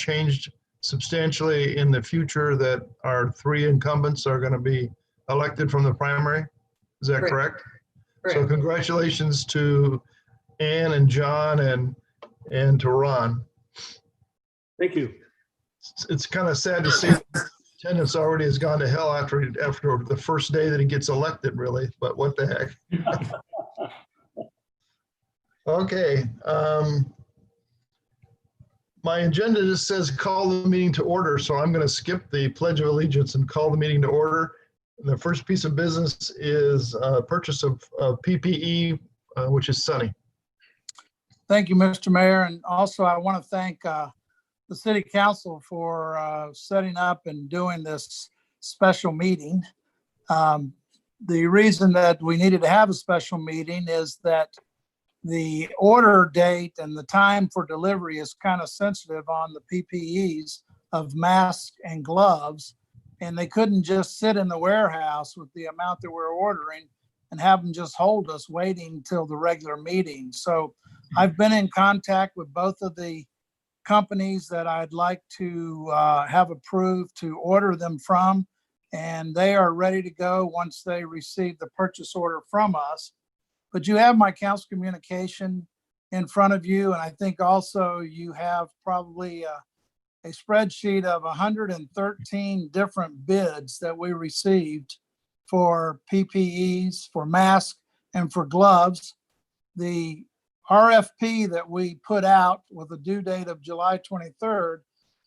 changed substantially in the future, that our 3 incumbents are going to be elected from the primary. Is that correct? So congratulations to Ann and John and to Ron. Thank you. It's kind of sad to see attendance already has gone to hell after the first day that he gets elected, really, but what the heck. Okay. My agenda just says call the meeting to order, so I'm going to skip the Pledge of Allegiance and call the meeting to order. The first piece of business is purchase of PPE, which is Sunny. Thank you, Mr. Mayor. And also I want to thank the City Council for setting up and doing this special meeting. The reason that we needed to have a special meeting is that the order date and the time for delivery is kind of sensitive on the PPEs of masks and gloves. And they couldn't just sit in the warehouse with the amount that we're ordering and have them just hold us waiting until the regular meeting. So I've been in contact with both of the companies that I'd like to have approved to order them from, and they are ready to go once they receive the purchase order from us. But you have my council communication in front of you, and I think also you have probably a spreadsheet of 113 different bids that we received for PPEs, for masks, and for gloves. The RFP that we put out with a due date of July 23rd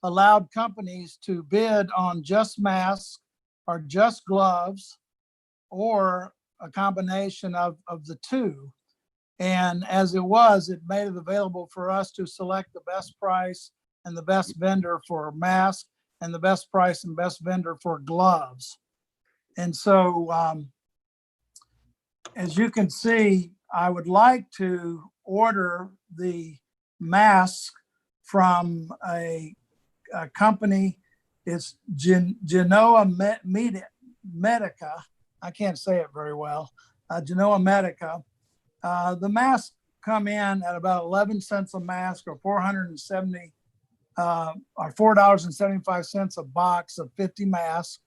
allowed companies to bid on just masks or just gloves or a combination of the two. And as it made it available for us to select the best price and the best vendor for masks and the best price and best vendor for gloves. And so, as you can see, I would like to order the mask from a company. It's Genoa Medica. I can't say it very well. Genoa Medica. The masks come in at about 11 cents a mask, or $475 a box of 50 masks.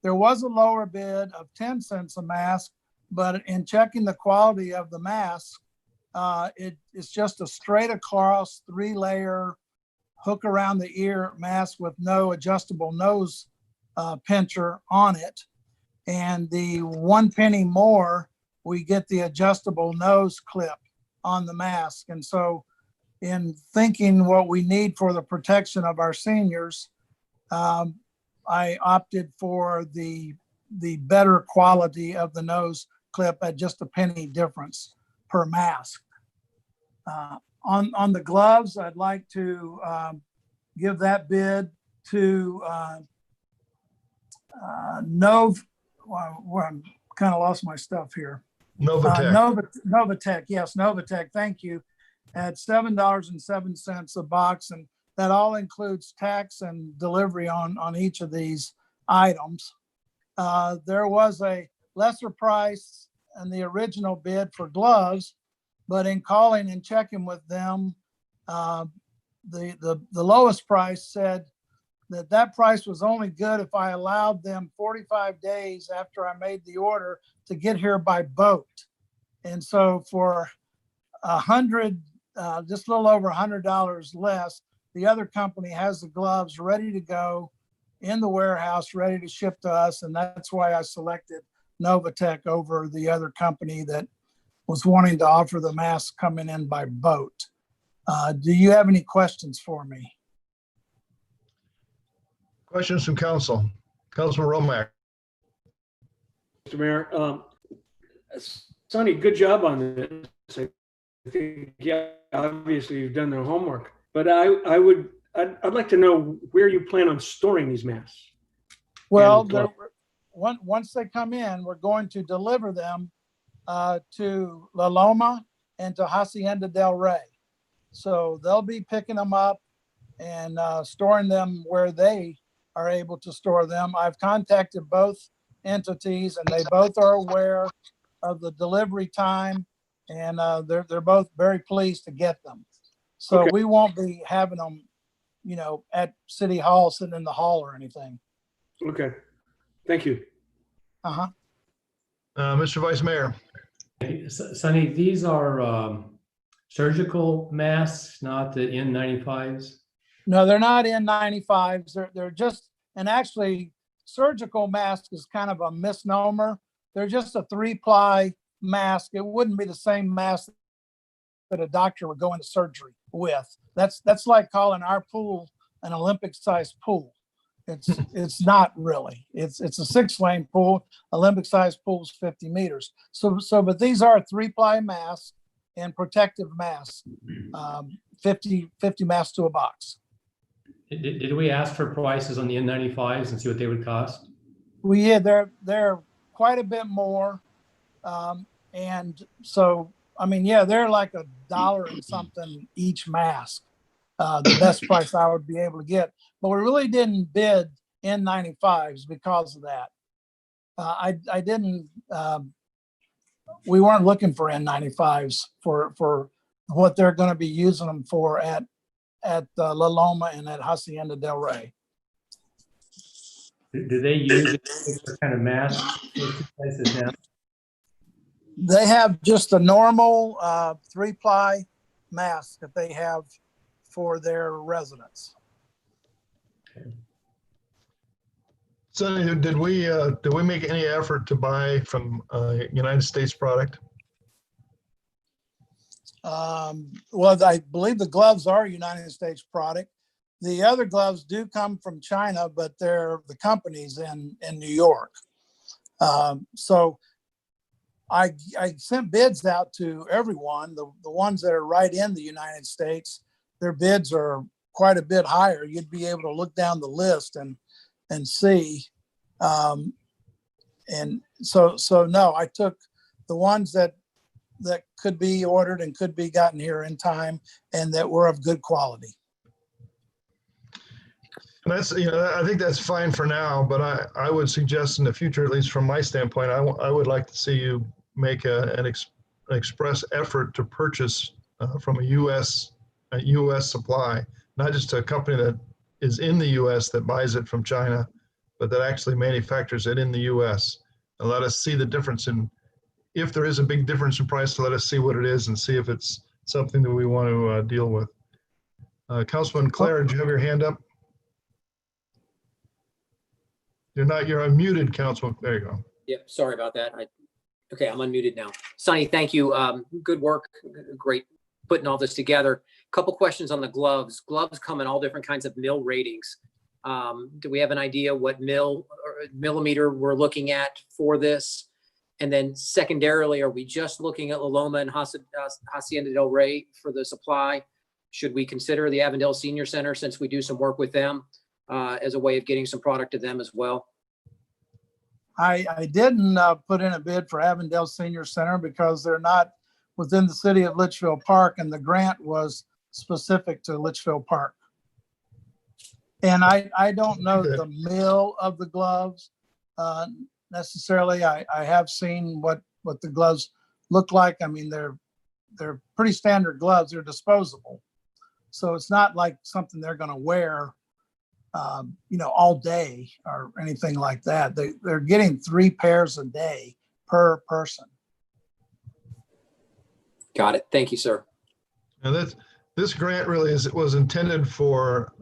There was a lower bid of 10 cents a mask, but in checking the quality of the mask, it's just a straight across 3-layer hook around the ear mask with no adjustable nose pincher on it. And the 1 penny more, we get the adjustable nose clip on the mask. And so in thinking what we need for the protection of our seniors, I opted for the better quality of the nose clip at just a penny difference per mask. On the gloves, I'd like to give that bid to I'm kind of lost my stuff here. Novatech. Novatech, yes, Novatech, thank you. At $7.07 a box, and that all includes tax and delivery on each of these items. There was a lesser price in the original bid for gloves, but in calling and checking with them, the lowest price said that price was only good if I allowed them 45 days after I made the order to get here by boat. And so for just a little over $100 less, the other company has the gloves ready to go in the warehouse, ready to ship to us. And that's why I selected Novatech over the other company that was wanting to offer the mask coming in by boat. Do you have any questions for me? Questions from council. Councilman Romack. Mr. Mayor, Sonny, good job on this. I think, yeah, obviously you've done their homework, but I'd like to know where you plan on storing these masks. Well, once they come in, we're going to deliver them to La Loma and to Hacienda del Rey. So they'll be picking them up and storing them where they are able to store them. I've contacted both entities and they both are aware of the delivery time, and they're both very pleased to get them. So okay. We won't be having them at City Hall, sitting in the hall or anything. Okay, thank you. Uh-huh. Mr. Vice Mayor, Sonny, these are surgical masks, not the N95s? No, they're not N95s. They're just, and actually surgical mask is kind of a misnomer. They're just a 3-ply mask. It wouldn't be the same mask that a doctor would go into surgery with. That's like calling our pool an Olympic-sized pool. It's not really. It's a 6-lane pool. Olympic-sized pool is 50 meters. But these are 3-ply masks and protective masks. 50 masks to a box. Did we ask for prices on the N95s and see what they would cost? They're quite a bit more. And so, I mean, yeah, they're like $1 and something each mask. The best price I would be able to get, but we really didn't bid N95s because of that. We weren't looking for N95s for what they're going to be using them for at La Loma and at Hacienda del Rey. Do they use what kind of masks? They have just a normal 3-ply mask that they have for their residents. Sonny, did we make any effort to buy from United States product? Well, I believe the gloves are a United States product. The other gloves do come from China, but they're the companies in New York. So I sent bids out to everyone, the ones that are right in the United States. Their bids are quite a bit higher. You'd be able to look down the list and see. And so no, I took the ones that could be ordered and could be gotten here in time and that were of good quality. And that's, I think that's fine for now, but I would suggest in the future, at least from my standpoint, I would like to see you make an express effort to purchase from a U.S. supply, not just a company that is in the U.S. that buys it from China, but that actually manufactures it in the U.S. And let us see the difference if there is a big difference in price, let us see what it is and see if it's something that we want to deal with. Councilman Clare, did you have your hand up? You're unmuted, Councilman. There you go. Yep, sorry about that. Okay, I'm unmuted now. Sonny, thank you. Good work. Great putting all this together. Couple questions on the gloves. Gloves come in all different kinds of mil ratings. Do we have an idea what millimeter we're looking at for this? And then secondarily, are we just looking at La Loma and Hacienda del Rey for the supply? Should we consider the Avondale Senior Center, since we do some work with them, as a way of getting some product to them as well? I didn't put in a bid for Avondale Senior Center because they're not within the city of Litchfield Park, and the grant was specific to Litchfield Park. And I don't know the mill of the gloves necessarily. I have seen what the gloves look like. I mean, they're pretty standard gloves. They're disposable, so it's not like something they're going to wear all day or anything like that. They're getting 3 pairs a day per person. Got it. Thank you, sir. And this grant really was intended for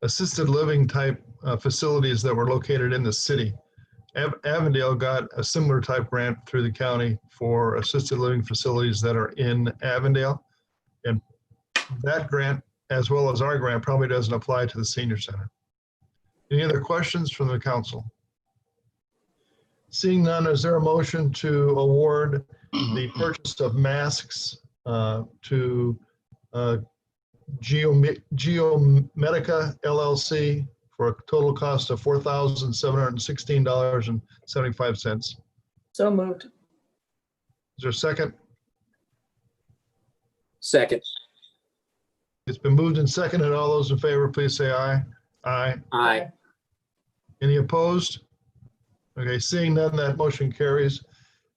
assisted living type facilities that were located in the city. Avondale got a similar type grant through the county for assisted living facilities that are in Avondale. And that grant, as well as our grant, probably doesn't apply to the senior center. Any other questions from the council? Seeing none, is there a motion to award the purchase of masks to Geomedica LLC for a total cost of $4,716.75? So moved. Is there a second? Second. It's been moved and seconded. All those in favor, please say aye. Aye. Aye. Any opposed? Okay, seeing none, that motion carries.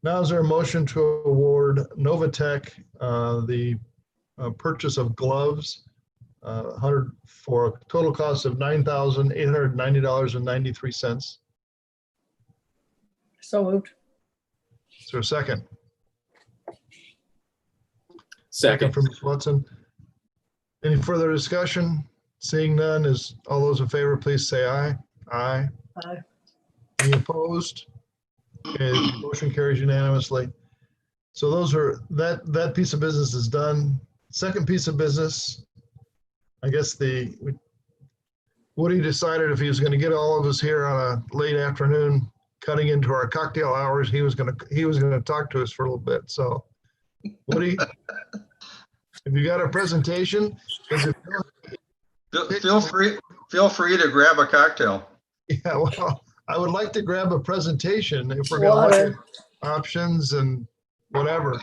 Now is there a motion to award Novatech the purchase of gloves for a total cost of $9,890.93. So moved. Is there a second? Second. From Ms. Watson. Any further discussion? Seeing none, is all those in favor, please say aye. Aye. Aye. Any opposed? Okay, motion carries unanimously. So those are, that piece of business is done. Second piece of business, I guess Woody decided if he was going to get all of us here on a late afternoon, cutting into our cocktail hours, he was going to talk to us for a little bit. So Woody, have you got a presentation? 'Cause if- Feel free to grab a cocktail. Yeah, well, I would like to grab a presentation if we're going to look at Water. options and whatever.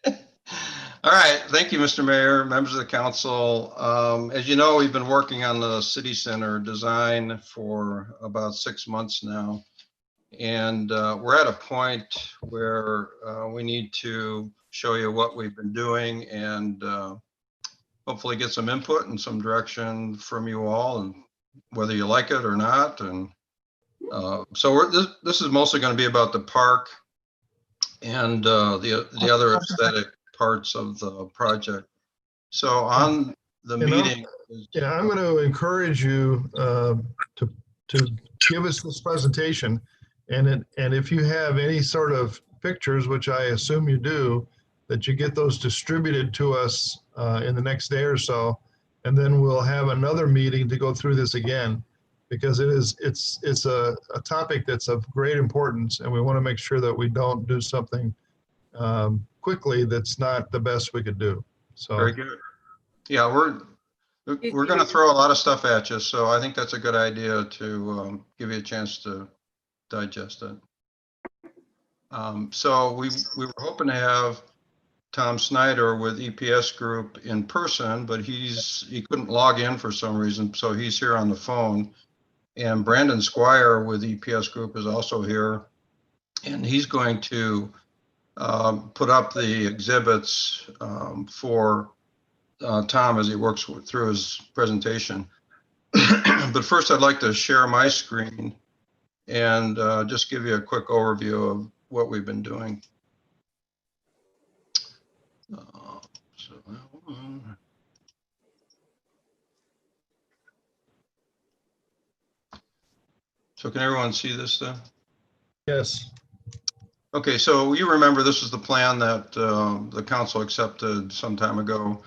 All right, thank you, Mr. Mayor, members of the council. As you know, we've been working on the city center design for about 6 months now. And we're at a point where we need to show you what we've been doing and hopefully get some input and some direction from you all, and whether you like it or not. And so this is mostly going to be about the park and the other aesthetic parts of the project. So on the meeting. Yeah, I'm going to encourage you to give us this presentation, and if you have any sort of pictures, which I assume you do, that you get those distributed to us in the next day or so, and then we'll have another meeting to go through this again, because it's a topic that's of great importance, and we want to make sure that we don't do something quickly that's not the best we could do. So Very good. Yeah, we're going to throw a lot of stuff at you, so I think that's a good idea to give you a chance to digest it. So we were hoping to have Tom Snyder with EPS Group in person, but he couldn't log in for some reason, so he's here on the phone. And Brandon Squire with EPS Group is also here, and he's going to put up the exhibits for Tom as he works through his presentation. But first, I'd like to share my screen and just give you a quick overview of what we've been doing. So that one. So can everyone see this then? yes, Okay, so you remember this is the plan that the council accepted some time ago.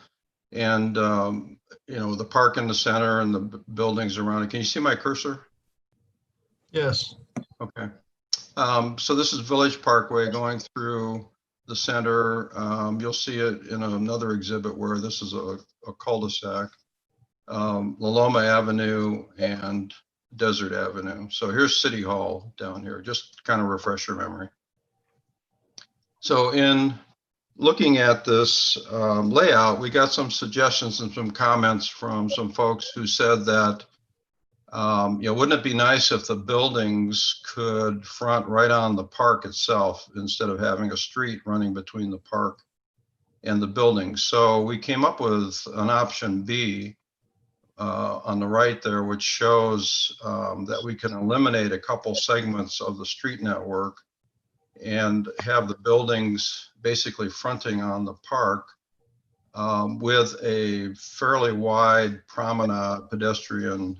And, you know, the park in the center and the buildings around it. Can you see my cursor? yes. Okay. So this is Village Parkway going through the center. You'll see it in another exhibit where this is a cul-de-sac. La Loma Avenue and Desert Avenue. So here's City Hall down here, just kind of refresh your memory. So in looking at this layout, we got some suggestions and some comments from some folks who said that, you know, wouldn't it be nice if the buildings could front right on the park itself instead of having a street running between the park and the buildings? So we came up with an option B on the right there, which shows that we can eliminate a couple segments of the street network and have the buildings basically fronting on the park with a fairly wide promenade, pedestrian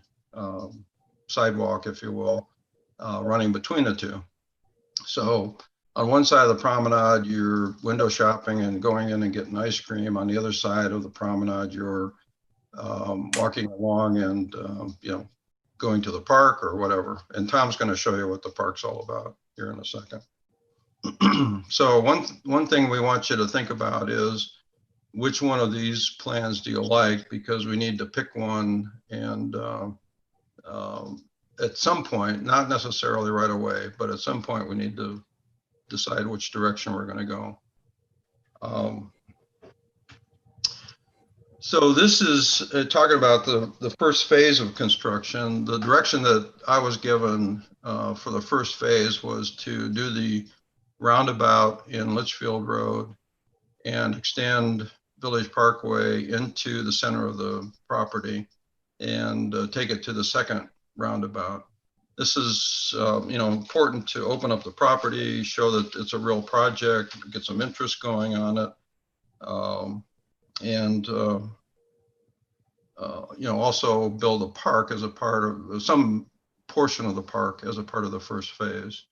sidewalk, if you will, running between the two. So on one side of the promenade, you're window shopping and going in and getting ice cream. On the other side of the promenade, you're walking along and you know, going to the park or whatever. And Tom's going to show you what the park's all about here in a second. So one thing we want you to think about is which one of these plans do you like, because we need to pick one, and at some point, not necessarily right away, but at some point we need to decide which direction we're going to go. So this is talking about the first phase of construction. The direction that I was given for the first phase was to do the roundabout in Litchfield Road and extend Village Parkway into the center of the property and take it to the second roundabout. This is, important to open up the property, show that it's a real project, get some interest going on it. Also build a park as a part of some portion of the park as a part of the first phase.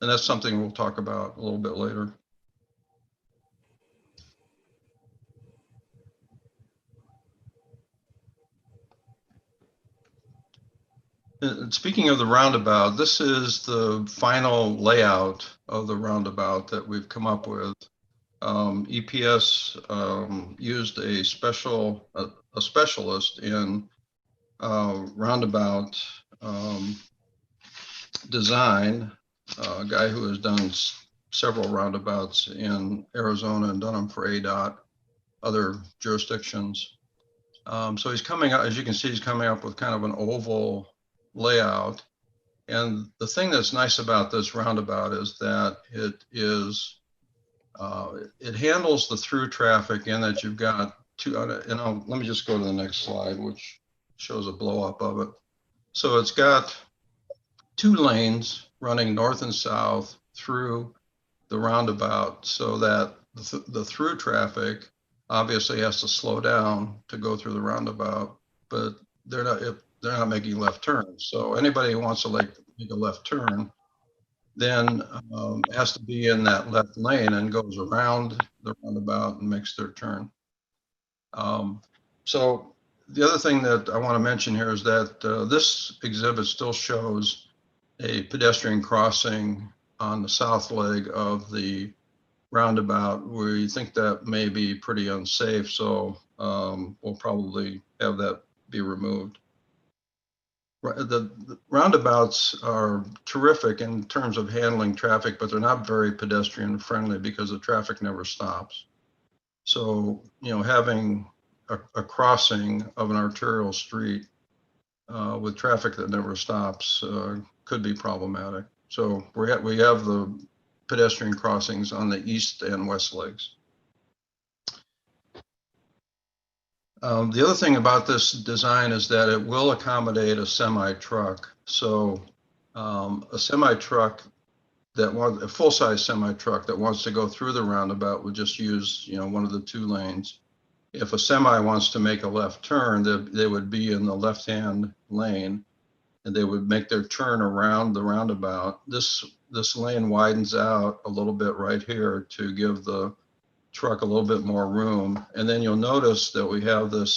And that's something we'll talk about a little bit later. And speaking of the roundabout, this is the final layout of the roundabout that we've come up with. EPS used a specialist in roundabout design, a guy who has done several roundabouts in Arizona and done them for ADOT, other jurisdictions. So he's coming out, as you can see, he's coming up with kind of an oval layout. And the thing that's nice about this roundabout is that it handles the through traffic in that you've got two, let me just go to the next slide, which shows a blow up of it. So it's got 2 lanes running north and south through the roundabout, so that the through traffic obviously has to slow down to go through the roundabout, but they're not making left turns. So anybody who wants to make a left turn then has to be in that left lane and goes around the roundabout and makes their turn. So the other thing that I want to mention here is that this exhibit still shows a pedestrian crossing on the south leg of the roundabout. We think that may be pretty unsafe, so we'll probably have that be removed. The roundabouts are terrific in terms of handling traffic, but they're not very pedestrian friendly because the traffic never stops. So, having a crossing of an arterial street with traffic that never stops could be problematic. So we have the pedestrian crossings on the east and west legs. The other thing about this design is that it will accommodate a semi-truck. So a semi-truck a full-size semi-truck that wants to go through the roundabout would just use, one of the 2 lanes. If a semi wants to make a left turn, they would be in the left-hand lane and they would make their turn around the roundabout. This lane widens out a little bit right here to give the truck a little bit more room. And then you'll notice that we have the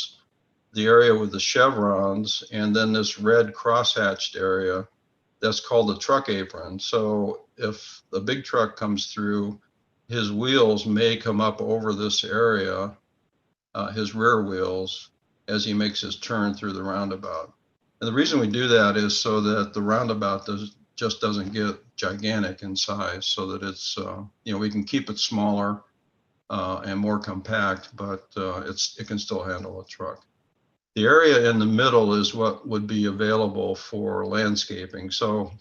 area with the chevrons and then this red crosshatched area that's called the truck apron. So if the big truck comes through, his wheels may come up over this area, his rear wheels, as he makes his turn through the roundabout. And the reason we do that is so that the roundabout just doesn't get gigantic in size, so that it's, we can keep it smaller and more compact, but it can still handle a truck. The area in the middle is what would be available for landscaping. So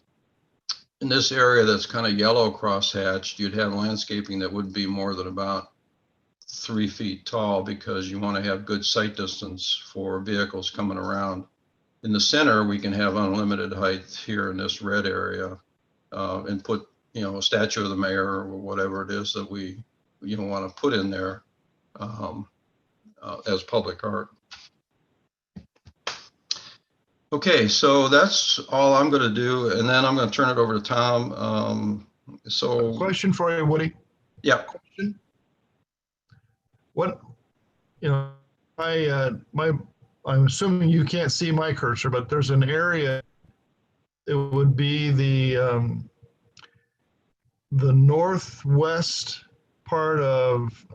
in this area that's kind of yellow crosshatched, you'd have landscaping that would be more than about 3 feet tall because you want to have good sight distance for vehicles coming around. In the center, we can have unlimited height here in this red area and put, a statue of the mayor or whatever it is that we want to put in there as public art. Okay, so that's all I'm going to do, and then I'm going to turn it over to Tom. Question for you, Woody. Yeah. Question. What, I'm assuming you can't see my cursor, but there's an area. It would be the northwest part of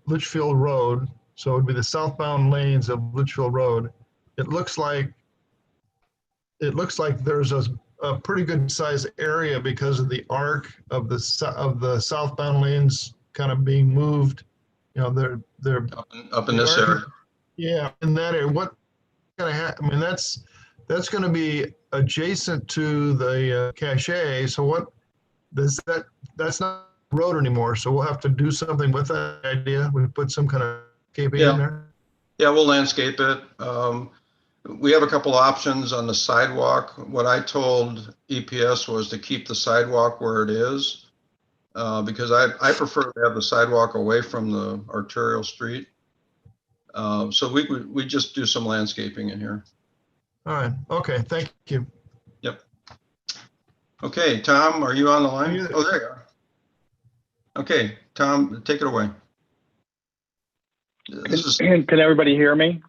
Litchfield Road. So it would be the southbound lanes of Litchfield Road. It looks like there's a pretty good sized area because of the arc of the southbound lanes kind of being moved. They're up in this area. Yeah, in that area. What gonna happen? I mean, that's going to be adjacent to the cache. So what does that's not road anymore. So we'll have to do something with that idea. We put some kind of keep it Yeah. in there? Yeah, we'll landscape it. We have a couple options on the sidewalk. What I told EPS was to keep the sidewalk where it is, because I prefer to have the sidewalk away from the arterial street. So we just do some landscaping in here. All right, okay, thank you. Yep. Okay, Tom, are you on the line? Yeah. Oh, there you are. Okay, Tom, take it away. This is, Can everybody hear me?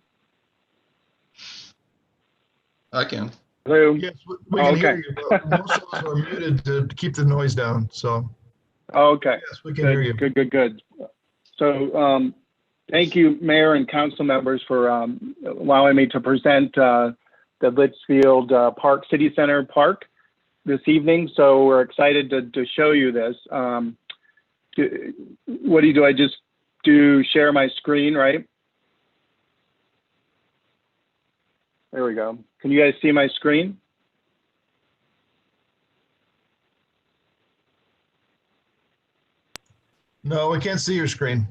I can. Hello? Yes, we can hear Okay. you, but most of us are muted to keep the noise down, so Okay. yes, we can hear you. Good. So, thank you, Mayor and council members, for allowing me to present the Litchfield Park City Center Park this evening. So we're excited to show you this. What do? I just do share my screen, right? There we go. Can you guys see my screen? No, we can't see your screen.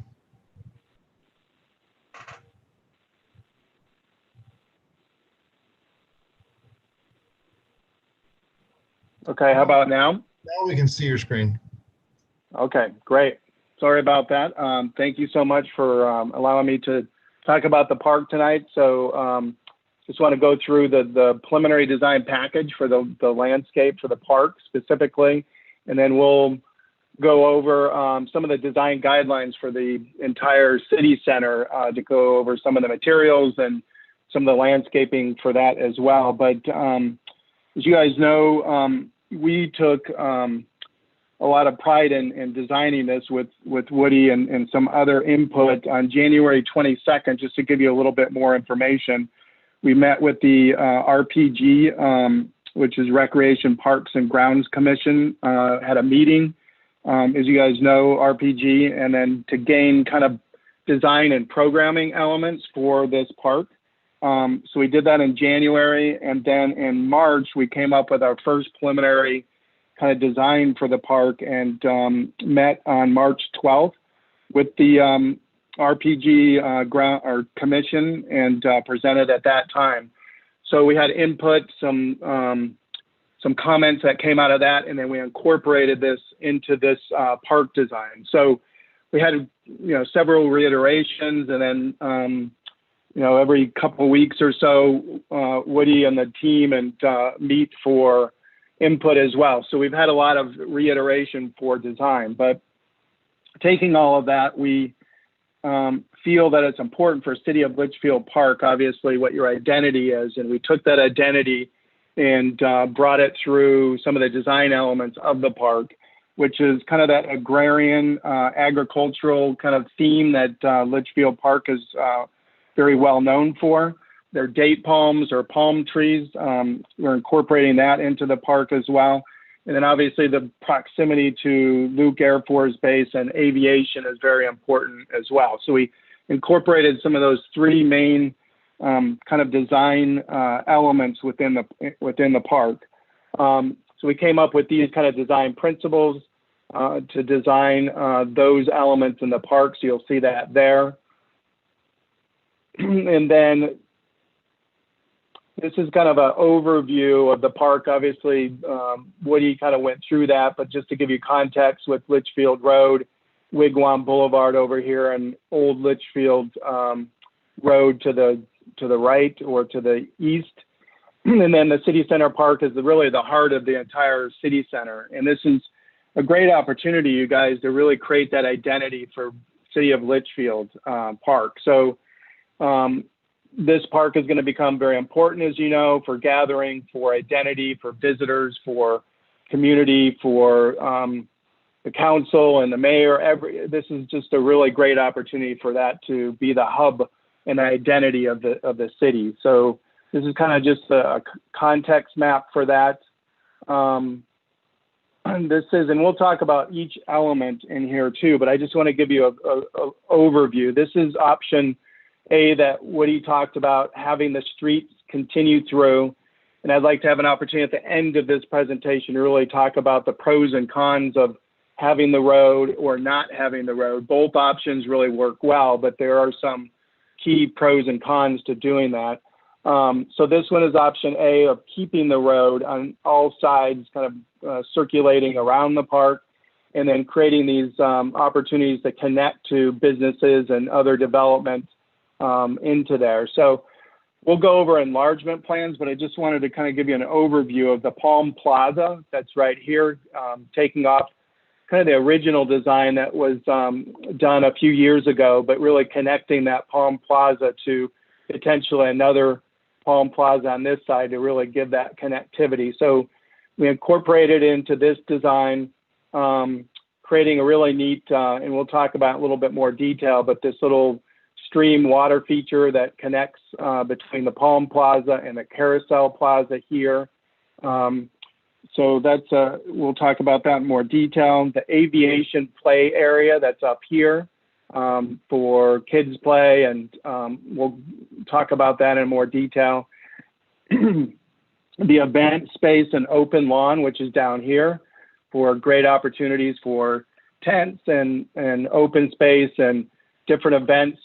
Okay, how about now? Now we can see your screen. Okay, great. Sorry about that. Thank you so much for allowing me to talk about the park tonight. So just want to go through the preliminary design package for the landscape for the park specifically, and then we'll go over some of the design guidelines for the entire city center to go over some of the materials and some of the landscaping for that as well. But as you guys know, we took a lot of pride in designing this with Woody and some other input. On January 22nd, just to give you a little bit more information, we met with the RPG, which is Recreation Parks and Grounds Commission, had a meeting, as you guys know, RPG, and then to gain kind of design and programming elements for this park. So we did that in January, and then in March, we came up with our first preliminary kind of design for the park and met on March 12th with the RPG ground or commission and presented at that time. So we had input, some comments that came out of that, and then we incorporated this into this park design. So we had several reiterations, and then every couple of weeks or so, Woody and the team and meet for input as well. So we've had a lot of reiteration for design, but taking all of that, we feel that it's important for City of Litchfield Park, obviously, what your identity is. And we took that identity and brought it through some of the design elements of the park, which is kind of that agrarian, agricultural kind of theme that Litchfield Park is very well known for. They're date palms or palm trees. We're incorporating that into the park as well. And then obviously the proximity to Luke Air Force Base and aviation is very important as well. So we incorporated some of those three main kind of design elements within the park. So we came up with these kind of design principles to design those elements in the park. So you'll see that there. And then this is kind of an overview of the park. Obviously, Woody kind of went through that, but just to give you context with Litchfield Road, Wigwam Boulevard over here, and Old Litchfield Road to the right or to the east. And then the City Center Park is really the heart of the entire city center. And this is a great opportunity, you guys, to really create that identity for City of Litchfield Park. So this park is going to become very important, as you know, for gathering, for identity, for visitors, for community, for the council and the mayor. This is just a really great opportunity for that to be the hub and identity of the city. So this is kind of just a context map for that. And we'll talk about each element in here too, but I just want to give you a overview. This is option A that Woody talked about, having the streets continue through. And I'd like to have an opportunity at the end of this presentation to really talk about the pros and cons of having the road or not having the road. Both options really work well, but there are some key pros and cons to doing that. So this one is option A of keeping the road on all sides, kind of circulating around the park, and then creating these opportunities to connect to businesses and other development into there. So we'll go over enlargement plans, but I just wanted to kind of give you an overview of the Palm Plaza that's right here, taking off kind of the original design that was done a few years ago, but really connecting that Palm Plaza to potentially another Palm Plaza on this side to really give that connectivity. So we incorporated into this design, creating a really neat, and we'll talk about a little bit more detail, but this little stream water feature that connects between the Palm Plaza and the Carousel Plaza here. So that's, we'll talk about that in more detail. The aviation play area that's up here for kids play, and we'll talk about that in more detail. The event space and open lawn, which is down here, for great opportunities for tents and open space and different events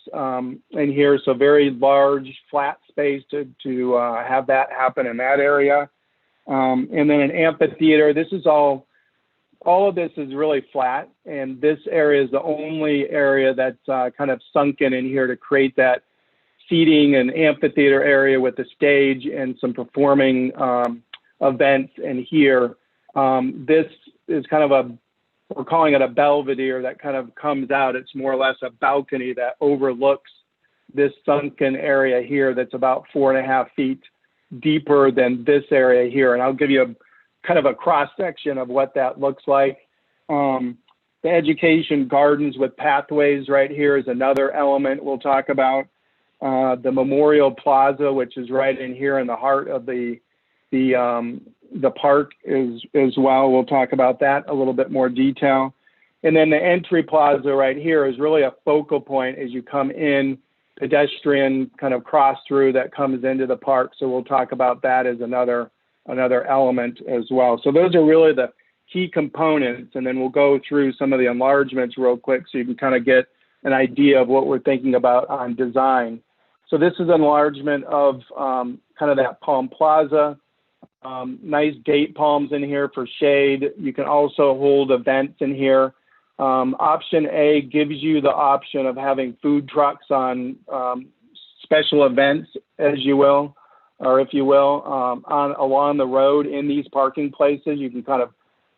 in here. So very large flat space to have that happen in that area. And then an amphitheater. This is all of this is really flat, and this area is the only area that's kind of sunken in here to create that seating and amphitheater area with the stage and some performing events in here. This is kind of we're calling it a belvedere that kind of comes out. It's more or less a balcony that overlooks this sunken area here that's about 4.5 feet deeper than this area here. And I'll give you kind of a cross section of what that looks like. The education gardens with pathways right here is another element we'll talk about. The Memorial Plaza, which is right in here in the heart of the park is as well. We'll talk about that a little bit more detail. And then the entry plaza right here is really a focal point as you come in, pedestrian kind of cross through that comes into the park. So we'll talk about that as another element as well. So those are really the key components. And then we'll go through some of the enlargements real quick so you can kind of get an idea of what we're thinking about on design. So this is enlargement of kind of that Palm Plaza. Nice date palms in here for shade. You can also hold events in here. Option A gives you the option of having food trucks on special events, as you will, or if you will, along the road in these parking places. You can kind of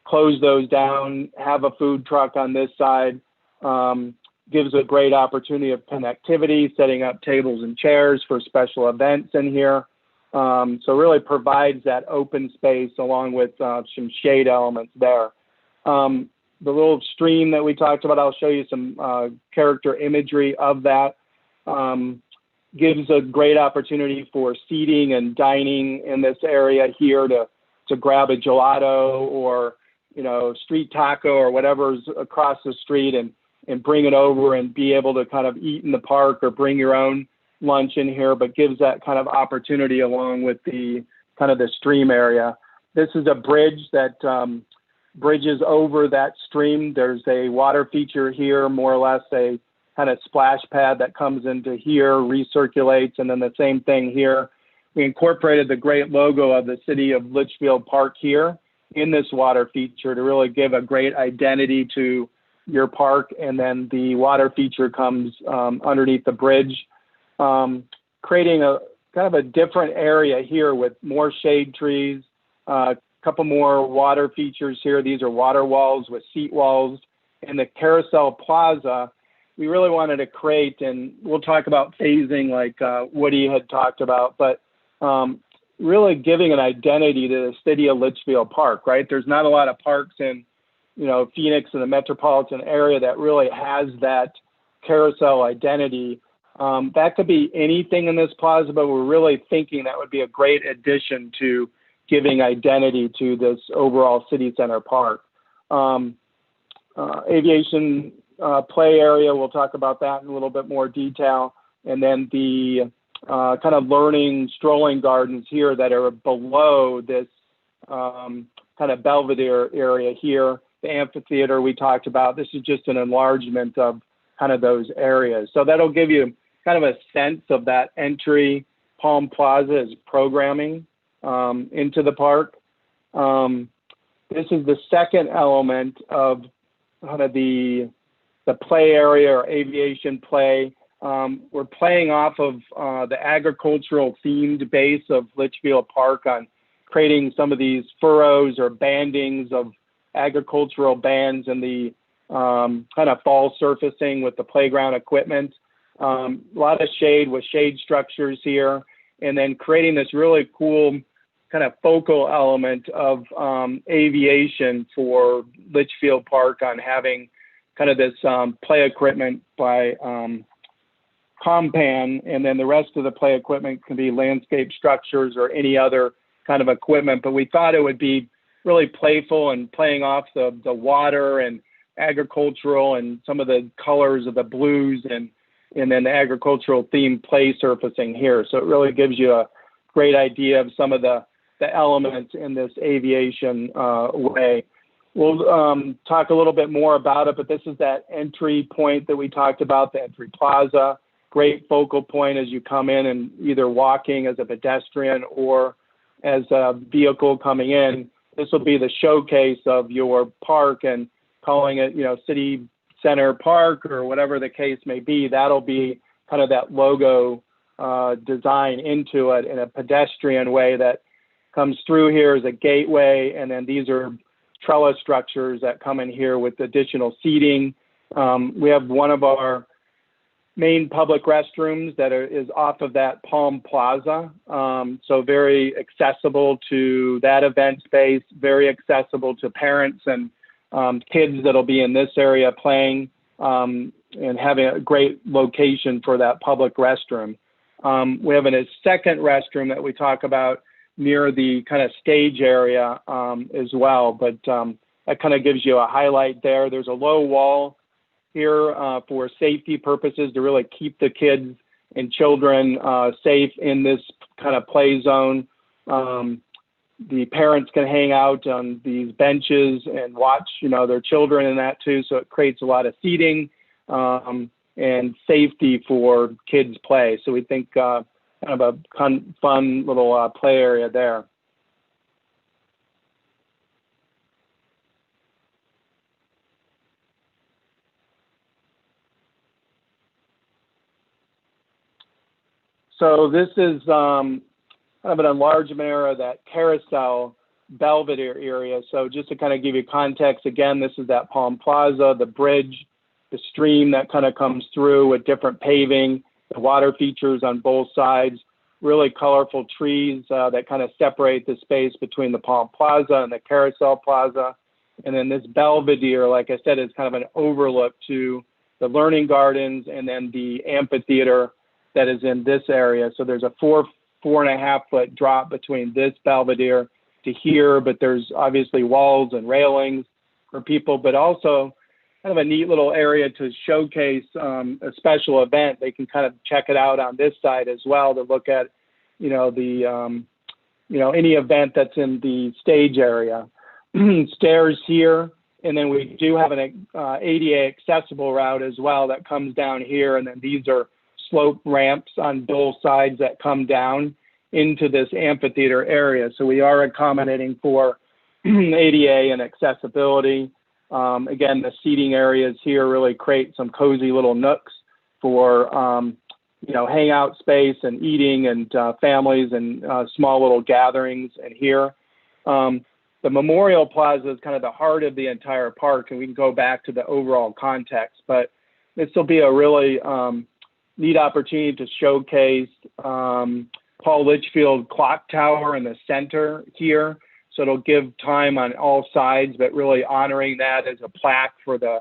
close those down, have a food truck on this side. Gives a great opportunity of connectivity, setting up tables and chairs for special events in here. So really provides that open space along with some shade elements there. The little stream that we talked about, I'll show you some character imagery of that. Gives a great opportunity for seating and dining in this area here to grab a gelato or, street taco or whatever's across the street and bring it over and be able to kind of eat in the park or bring your own lunch in here, but gives that kind of opportunity along with the kind of the stream area. This is a bridge that bridges over that stream. There's a water feature here, more or less a kind of splash pad that comes into here, recirculates, and then the same thing here. We incorporated the great logo of the city of Litchfield Park here in this water feature to really give a great identity to your park. And then the water feature comes underneath the bridge, creating a kind of a different area here with more shade trees, couple more water features here. These are water walls with seat walls. In the Carousel Plaza, we really wanted to create, and we'll talk about phasing like Woody had talked about, but really giving an identity to the city of Litchfield Park, right? There's not a lot of parks in, Phoenix and the metropolitan area that really has that carousel identity. That could be anything in this plaza, but we're really thinking that would be a great addition to giving identity to this overall city center park. Aviation play area, we'll talk about that in a little bit more detail. And then the kind of learning strolling gardens here that are below this kind of Belvedere area here. the amphitheater we talked about. This is just an enlargement of kind of those areas. So that'll give you kind of a sense of that entry Palm Plaza as programming into the park. This is the second element of kind of the play area or aviation play. We're playing off of the agricultural themed base of Litchfield Park on creating some of these furrows or bandings of agricultural bands and the kind of fall surfacing with the playground equipment. A lot of shade with shade structures here, and then creating this really cool kind of focal element of aviation for Litchfield Park on having kind of this play equipment by Compan, and then the rest of the play equipment can be landscape structures or any other kind of equipment. But we thought it would be really playful and playing off the water and agricultural and some of the colors of the blues and then the agricultural themed play surfacing here. So it really gives you a great idea of some of the elements in this aviation way. We'll talk a little bit more about it, but this is that entry point that we talked about, the entry plaza. Great focal point as you come in and either walking as a pedestrian or as a vehicle coming in. This will be the showcase of your park, and calling it, City Center Park or whatever the case may be. That'll be kind of that logo design into it in a pedestrian way that comes through here as a gateway. And then these are trellis structures that come in here with additional seating. We have one of our main public restrooms that is off of that Palm Plaza. So very accessible to that event space, very accessible to parents and kids that'll be in this area playing and having a great location for that public restroom. We have a second restroom that we talk about near the kind of stage area as well, but that kind of gives you a highlight there. There's a low wall here for safety purposes to really keep the kids and children safe in this kind of play zone. The parents can hang out on these benches and watch, their children in that too. So it creates a lot of seating and safety for kids play. So we think kind of a fun little play area there. So this is kind of an enlargement area of that carousel Belvedere area. So just to kind of give you context, again, this is that Palm Plaza, the bridge, the stream that kind of comes through with different paving, the water features on both sides, really colorful trees that kind of separate the space between the Palm Plaza and the Carousel Plaza. And then this Belvedere, like I said, is kind of an overlook to the learning gardens and then the amphitheater that is in this area. So there's a 4.5 foot drop between this Belvedere to here, but there's obviously walls and railings for people, but also kind of a neat little area to showcase a special event. They can kind of check it out on this side as well to look at, the, any event that's in the stage area. Stairs here, and then we do have an ADA accessible route as well that comes down here, and then these are slope ramps on both sides that come down into this amphitheater area. So we are accommodating for ADA and accessibility. Again, the seating areas here really create some cozy little nooks for, hangout space and eating and families and small little gatherings in here. The Memorial Plaza is kind of the heart of the entire park, and we can go back to the overall context, but this will be a really neat opportunity to showcase Paul Litchfield Clock Tower in the center here. So it'll give time on all sides, but really honoring that as a plaque for the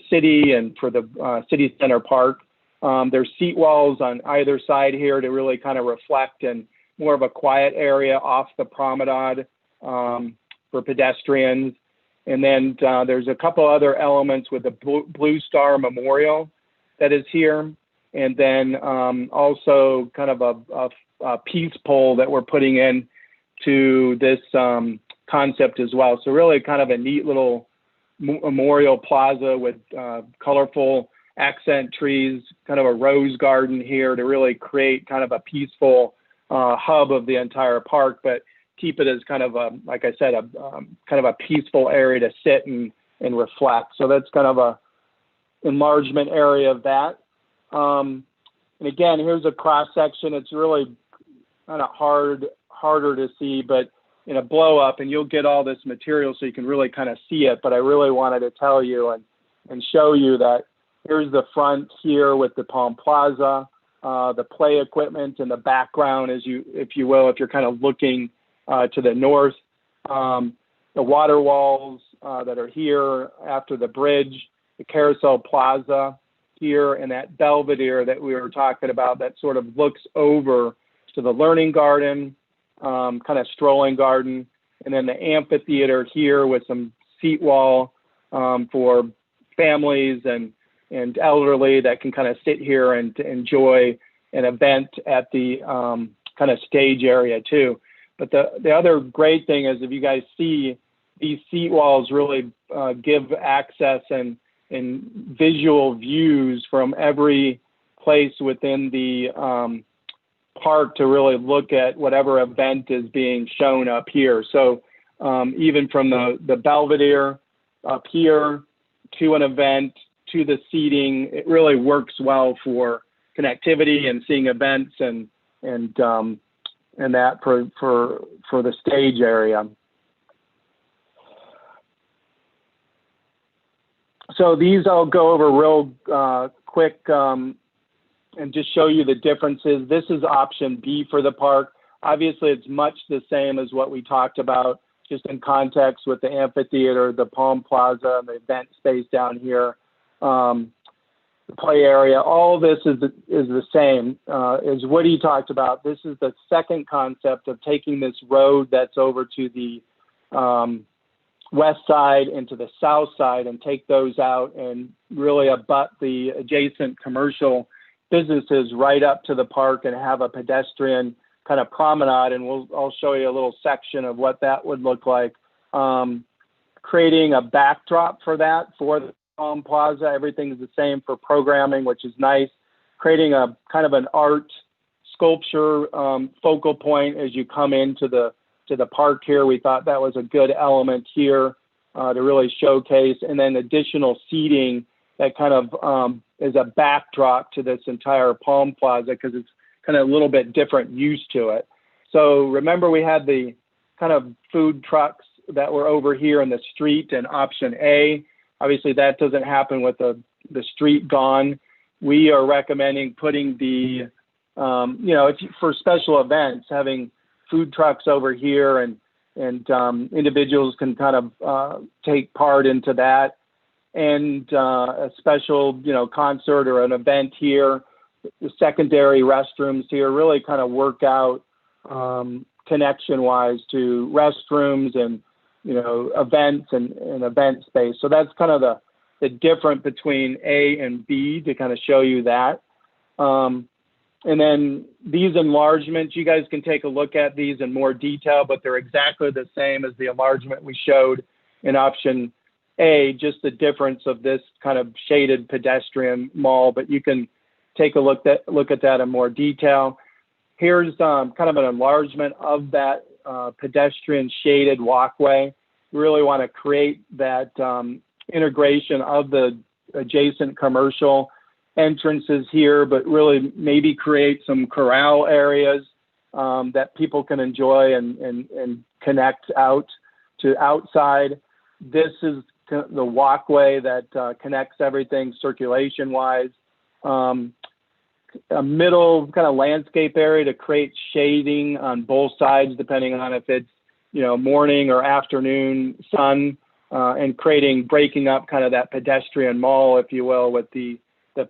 city and for the City Center Park. There's seat walls on either side here to really kind of reflect and more of a quiet area off the promenade for pedestrians. And then there's a couple other elements with the Blue Star Memorial that is here. And then also kind of a peace pole that we're putting in to this concept as well. So really kind of a neat little memorial plaza with colorful accent trees, kind of a rose garden here to really create kind of a peaceful hub of the entire park, but keep it as kind of a, like I said, a kind of a peaceful area to sit and reflect. So that's kind of a enlargement area of that. And again, here's a cross section. It's really kind of harder to see, but in a blow up, and you'll get all this material so you can really kind of see it. But I really wanted to tell you and show you that here's the front here with the Palm Plaza, the play equipment in the background, if you will, if you're kind of looking to the north, the water walls that are here after the bridge, the Carousel Plaza here, and that Belvedere that we were talking about that sort of looks over to the Learning Garden, kind of strolling garden, and then the amphitheater here with some seat wall for families and elderly that can kind of sit here and enjoy an event at the kind of stage area too. But the other great thing is, if you guys see, these seat walls really give access and visual views from every place within the park to really look at whatever event is being shown up here. So even from the Belvedere up here to an event to the seating, it really works well for connectivity and seeing events and that for the stage area. So these I'll go over real quick and just show you the differences. This is option B for the park. Obviously, it's much the same as what we talked about, just in context with the amphitheater, the Palm Plaza, and the event space down here, the play area. All of this is the same as Woody talked about. This is the second concept of taking this road that's over to the west side and to the south side and take those out and really abut the adjacent commercial businesses right up to the park and have a pedestrian kind of promenade. And I'll show you a little section of what that would look like. Creating a backdrop for that for the Palm Plaza. Everything is the same for programming, which is nice. Creating a kind of an art sculpture focal point as you come into the park here. We thought that was a good element here to really showcase, and then additional seating that kind of is a backdrop to this entire Palm Plaza because it's kind of a little bit different use to it. So remember, we had the kind of food trucks that were over here in the street in option A. Obviously, that doesn't happen with the street gone. We are recommending putting the, for special events, having food trucks over here and individuals can kind of take part into that. And a special, concert or an event here, the secondary restrooms here really kind of work out connection-wise to restrooms and, events and event space. So that's kind of the difference between A and B to kind of show you that. And then these enlargements, you guys can take a look at these in more detail, but they're exactly the same as the enlargement we showed in option A, just the difference of this kind of shaded pedestrian mall, but you can take a look at that in more detail. Here's kind of an enlargement of that pedestrian shaded walkway. We really want to create that integration of the adjacent commercial entrances here, but really maybe create some corral areas that people can enjoy and connect out to outside. This is the walkway that connects everything circulation-wise. A middle kind of landscape area to create shading on both sides, depending on if it's, morning or afternoon sun, and breaking up kind of that pedestrian mall, if you will, with the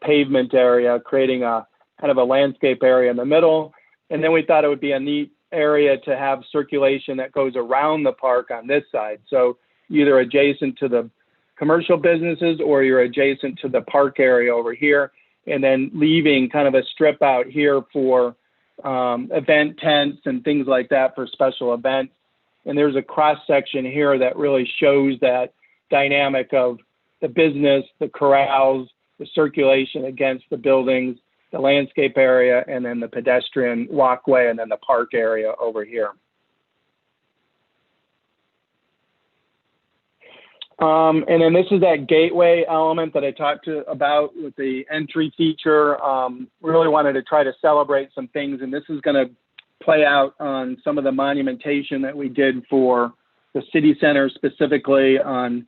pavement area, creating a kind of a landscape area in the middle. And then we thought it would be a neat area to have circulation that goes around the park on this side. So either adjacent to the commercial businesses or you're adjacent to the park area over here, and then leaving kind of a strip out here for event tents and things like that for special events. And there's a cross section here that really shows that dynamic of the business, the corrals, the circulation against the buildings, the landscape area, and then the pedestrian walkway, and then the park area over here. And then this is that gateway element that I talked about with the entry feature. Really wanted to try to celebrate some things, and this is going to play out on some of the monumentation that we did for the city center, specifically on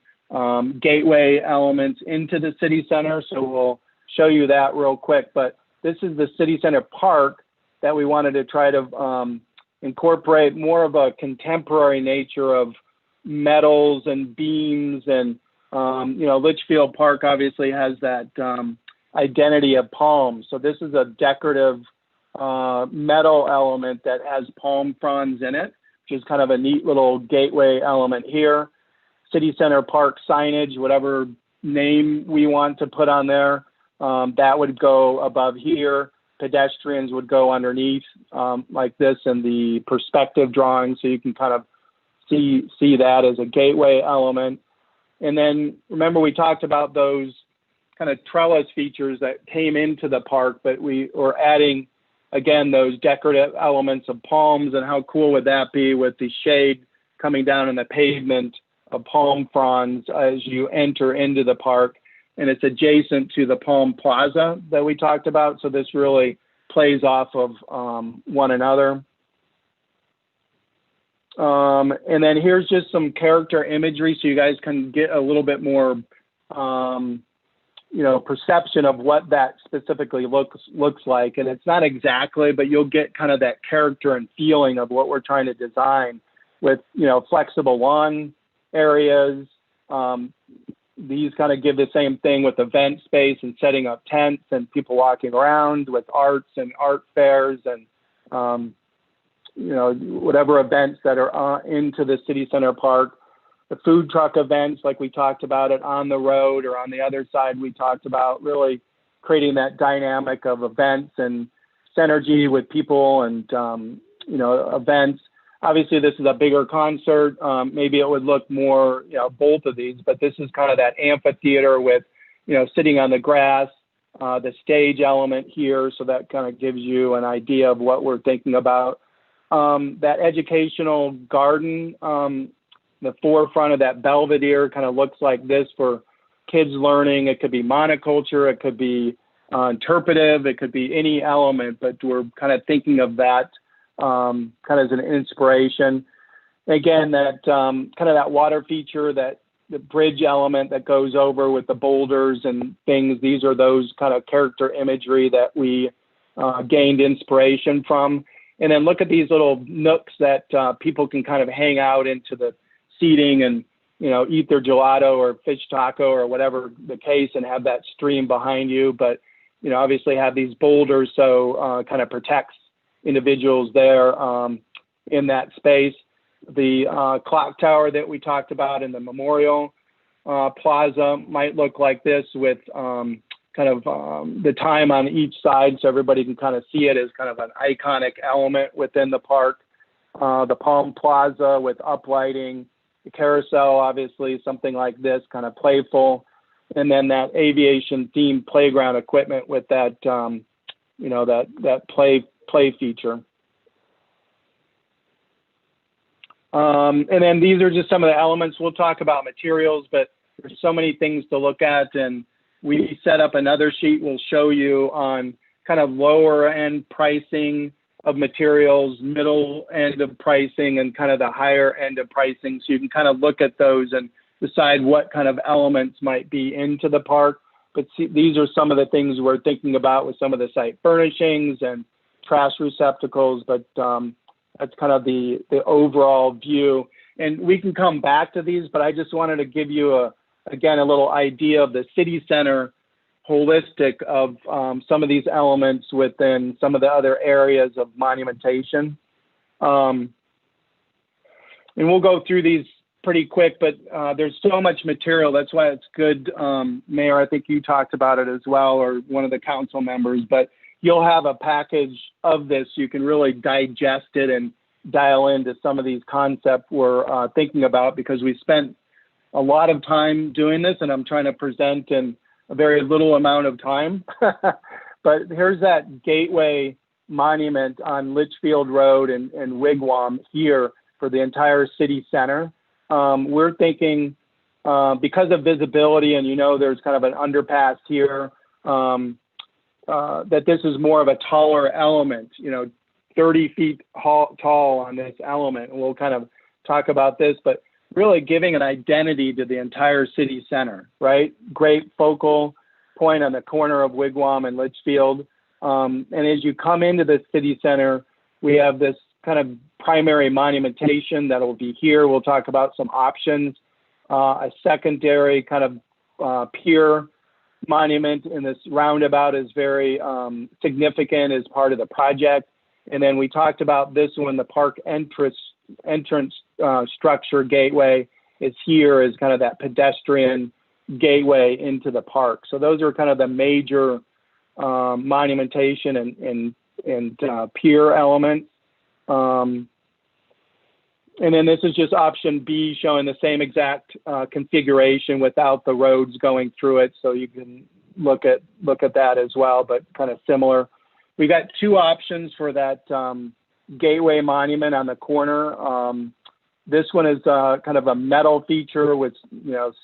gateway elements into the city center. So we'll show you that real quick. But this is the city center park that we wanted to try to incorporate more of a contemporary nature of metals and beams, and you know, Litchfield Park obviously has that identity of palms. So this is a decorative metal element that has palm fronds in it, which is kind of a neat little gateway element here. City Center Park signage, whatever name we want to put on there, that would go above here. Pedestrians would go underneath like this in the perspective drawing, so you can kind of see that as a gateway element. And then remember, we talked about those kind of trellis features that came into the park, but we were adding, again, those decorative elements of palms. And how cool would that be with the shade coming down in the pavement of palm fronds as you enter into the park? And it's adjacent to the Palm Plaza that we talked about. So this really plays off of one another. And then here's just some character imagery so you guys can get a little bit more, you know, perception of what that specifically looks like. And it's not exactly, but you'll get kind of that character and feeling of what we're trying to design with, you know, flexible lawn areas. These kind of give the same thing with event space and setting up tents and people walking around with arts and art fairs and, you know, whatever events that are into the city center park. The food truck events, like we talked about it on the road or on the other side, we talked about really creating that dynamic of events and synergy with people and, you know, events. Obviously, this is a bigger concert. Maybe it would look more, you know, both of these, but this is kind of that amphitheater with, you know, sitting on the grass, the stage element here. So that kind of gives you an idea of what we're thinking about. That educational garden, the forefront of that Belvedere kind of looks like this for kids learning. It could be monoculture, it could be interpretive, it could be any element, but we're kind of thinking of that kind of as an inspiration. Again, that kind of that water feature, that the bridge element that goes over with the boulders and things, these are those kind of character imagery that we gained inspiration from. And then look at these little nooks that people can kind of hang out into the seating and, you know, eat their gelato or fish taco or whatever the case and have that stream behind you. But, you know, obviously have these boulders, so kind of protects individuals there in that space. The clock tower that we talked about in the Memorial Plaza might look like this with kind of the time on each side, so everybody can kind of see it as kind of an iconic element within the park. The Palm Plaza with uplighting, the carousel, obviously something like this, kind of playful, and then that aviation themed playground equipment with that, you know, that play feature. And then these are just some of the elements. We'll talk about materials, but there's so many things to look at, and we set up another sheet we'll show you on kind of lower end pricing of materials, middle end of pricing, and kind of the higher end of pricing. So you can kind of look at those and decide what kind of elements might be into the park. But see, these are some of the things we're thinking about with some of the site furnishings and trash receptacles, but that's kind of the overall view. And we can come back to these, but I just wanted to give you again, a little idea of the city center holistic of some of these elements within some of the other areas of monumentation. And we'll go through these pretty quick, but there's so much material. That's why it's good, Mayor, I think you talked about it as well, or one of the council members, but you'll have a package of this. You can really digest it and dial into some of these concepts we're thinking about, because we spent a lot of time doing this, and I'm trying to present in a very little amount of time. But here's that gateway monument on Litchfield Road and Wigwam here for the entire city center. We're thinking because of visibility, and there's kind of an underpass here, that this is more of a taller element, 30 feet tall on this element. And we'll kind of talk about this, but really giving an identity to the entire city center, right? Great focal point on the corner of Wigwam and Litchfield. And as you come into the city center, we have this kind of primary monumentation that will be here. We'll talk about some options. A secondary kind of pier monument in this roundabout is very significant as part of the project. And then we talked about this one, the park entrance structure gateway is here as kind of that pedestrian gateway into the park. So those are kind of the major monumentation and pier elements. And then this is just option B, showing the same exact configuration without the roads going through it. So you can look at that as well, but kind of similar. We got two options for that gateway monument on the corner. This one is kind of a metal feature with,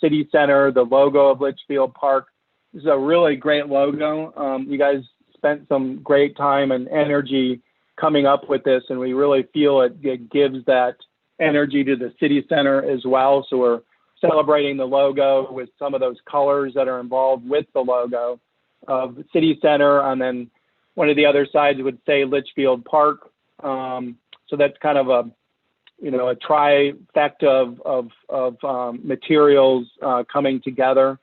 city center, the logo of Litchfield Park. This is a really great logo. You guys spent some great time and energy coming up with this, and we really feel it gives that energy to the city center as well. So we're celebrating the logo with some of those colors that are involved with the logo of the city center. And then one of the other sides would say Litchfield Park. So that's kind of a trifecta of materials coming together.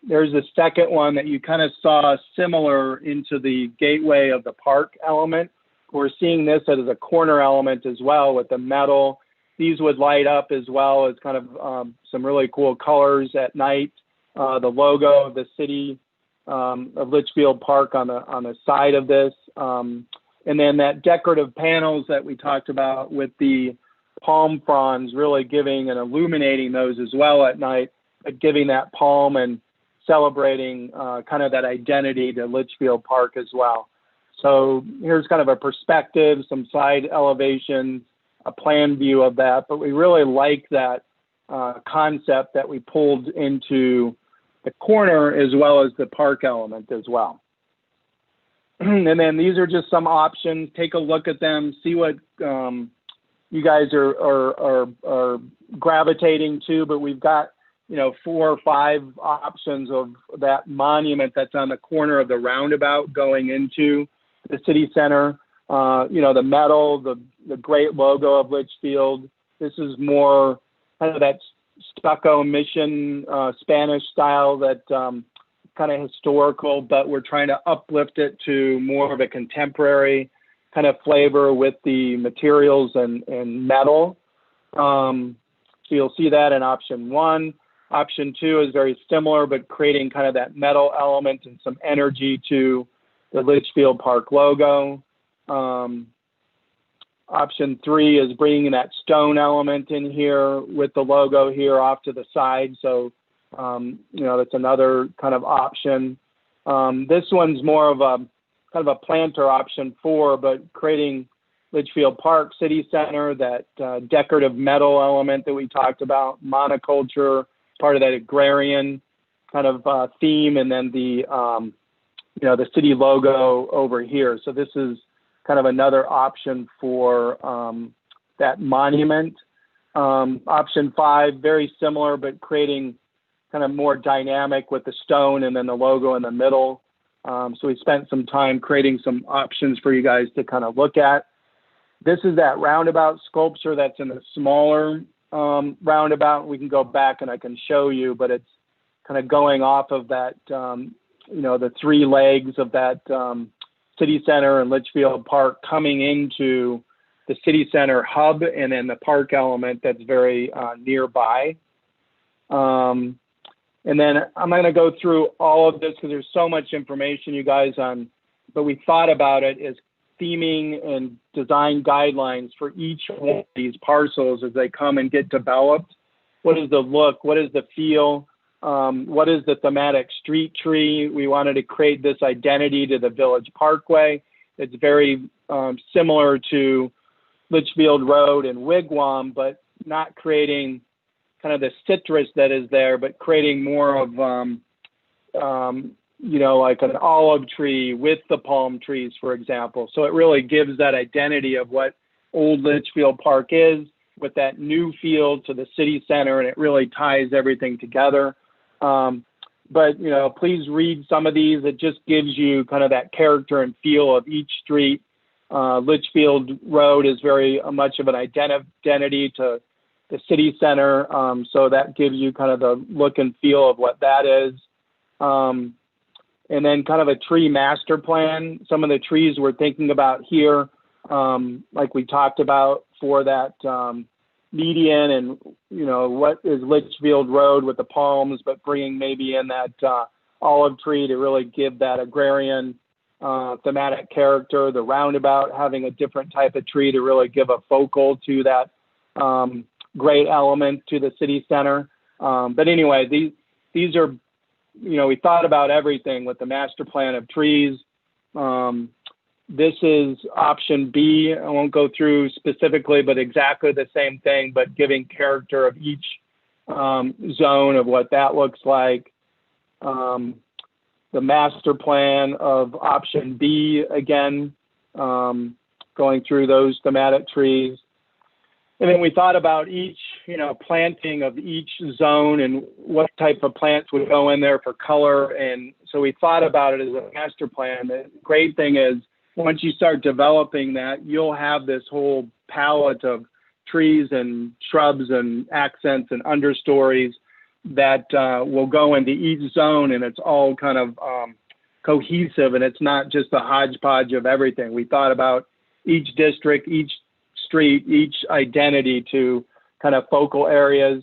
There's a second one that you kind of saw similar into the gateway of the park element. We're seeing this as a corner element as well with the metal. These would light up as well as kind of some really cool colors at night. The logo of the city of Litchfield Park on the side of this. And then that decorative panels that we talked about with the palm fronds really giving and illuminating those as well at night, but giving that palm and celebrating kind of that identity to Litchfield Park as well. So here's kind of a perspective, some side elevations, a plan view of that, but we really like that concept that we pulled into the corner as well as the park element as well. And then these are just some options. Take a look at them, see what you guys are gravitating to, but we've got 4 or 5 options of that monument that's on the corner of the roundabout going into the city center. The metal, the great logo of Litchfield. This is more kind of that stucco mission Spanish style that kind of historical, but we're trying to uplift it to more of a contemporary kind of flavor with the materials and metal. So you'll see that in option 1. Option 2 is very similar, but creating kind of that metal element and some energy to the Litchfield Park logo. Option 3 is bringing that stone element in here with the logo here off to the side. So, that's another kind of option. This one's more of a kind of a planter option 4, but creating Litchfield Park City Center, that decorative metal element that we talked about, monoculture, part of that agrarian kind of theme, and then the city logo over here. So this is kind of another option for that monument. Option 5, very similar, but creating kind of more dynamic with the stone and then the logo in the middle. So we spent some time creating some options for you guys to kind of look at. This is that roundabout sculpture that's in the smaller roundabout. We can go back and I can show you, but it's kind of going off of that, the 3 legs of that city center and Litchfield Park coming into the city center hub, and then the park element that's very nearby. And then I'm going to go through all of this because there's so much information, you guys, but we thought about it as theming and design guidelines for each one of these parcels as they come and get developed. what is the look, what is the feel, what is the thematic street tree. We wanted to create this identity to the Village Parkway. It's very similar to Litchfield Road and Wigwam, but not creating kind of the citrus that is there, but creating more of, you know, like an olive tree with the palm trees, for example. So it really gives that identity of what Old Litchfield Park is with that new feel to the city center, and it really ties everything together. But, you know, please read some of these. It just gives you kind of that character and feel of each street. Litchfield Road is very much of an identity to the city center. So that gives you kind of the look and feel of what that is. And then kind of a tree master plan. Some of the trees we're thinking about here, like we talked about for that median, and, you know, what is Litchfield Road with the palms, but bringing maybe in that olive tree to really give that agrarian thematic character. The roundabout having a different type of tree to really give a focal to that great element to the city center. But anyway, these are, you know, we thought about everything with the master plan of trees. This is option B. I won't go through specifically, but exactly the same thing, but giving character of each zone of what that looks like. The master plan of option B, again, going through those thematic trees. And then we thought about each, you know, planting of each zone and what type of plants would go in there for color. And so we thought about it as a master plan. The great thing is, once you start developing that, you'll have this whole palette of trees and shrubs and accents and understories that will go into each zone, and it's all kind of cohesive, and it's not just a hodgepodge of everything. We thought about each district, each street, each identity to kind of focal areas.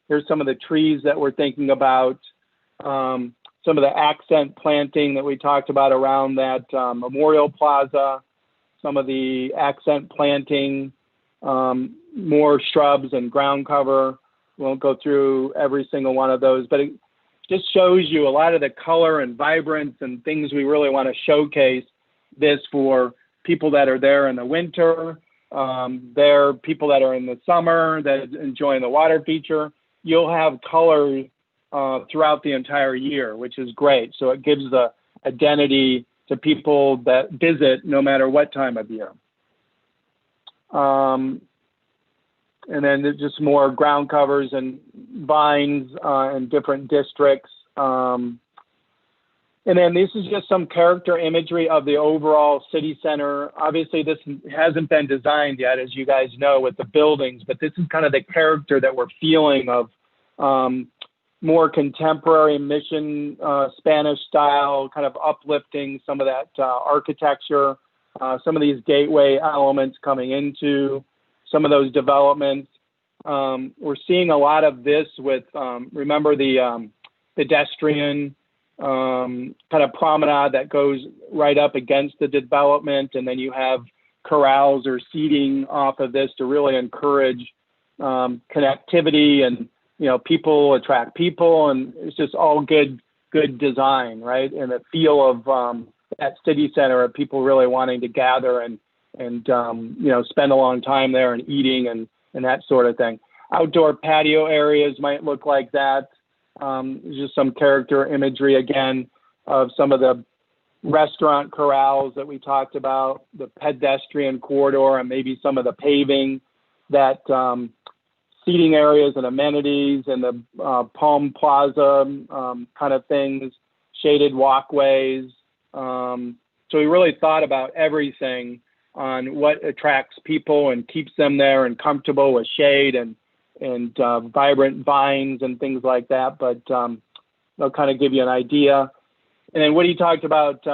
Here's some of the trees that we're thinking about. Some of the accent planting that we talked about around that Memorial Plaza, some of the accent planting, more shrubs and ground cover. Won't go through every single one of those, but it just shows you a lot of the color and vibrance and things we really want to showcase this for people that are there in the winter, there people that are in the summer that are enjoying the water feature. You'll have color throughout the entire year, which is great. So it gives the identity to people that visit no matter what time of year. And then there's just more ground covers and vines in different districts. And then this is just some character imagery of the overall city center. Obviously, this hasn't been designed yet, as you guys know, with the buildings, but this is kind of the character that we're feeling of more contemporary mission, Spanish style, kind of uplifting some of that architecture, some of these gateway elements coming into some of those developments. We're seeing a lot of this with, remember the pedestrian kind of promenade that goes right up against the development, and then you have corrals or seating off of this to really encourage connectivity, and, you know, people attract people, and it's just all good design, right? And the feel of that city center of people really wanting to gather and you know, spend a long time there and eating and that sort of thing. Outdoor patio areas might look like that. Just some character imagery again of some of the restaurant corrals that we talked about, the pedestrian corridor, and maybe some of the paving, that seating areas and amenities, and the Palm Plaza kind of things, shaded walkways. So we really thought about everything on what attracts people and keeps them there and comfortable with shade and vibrant vines and things like that. But they'll kind of give you an idea. And then Woody talked about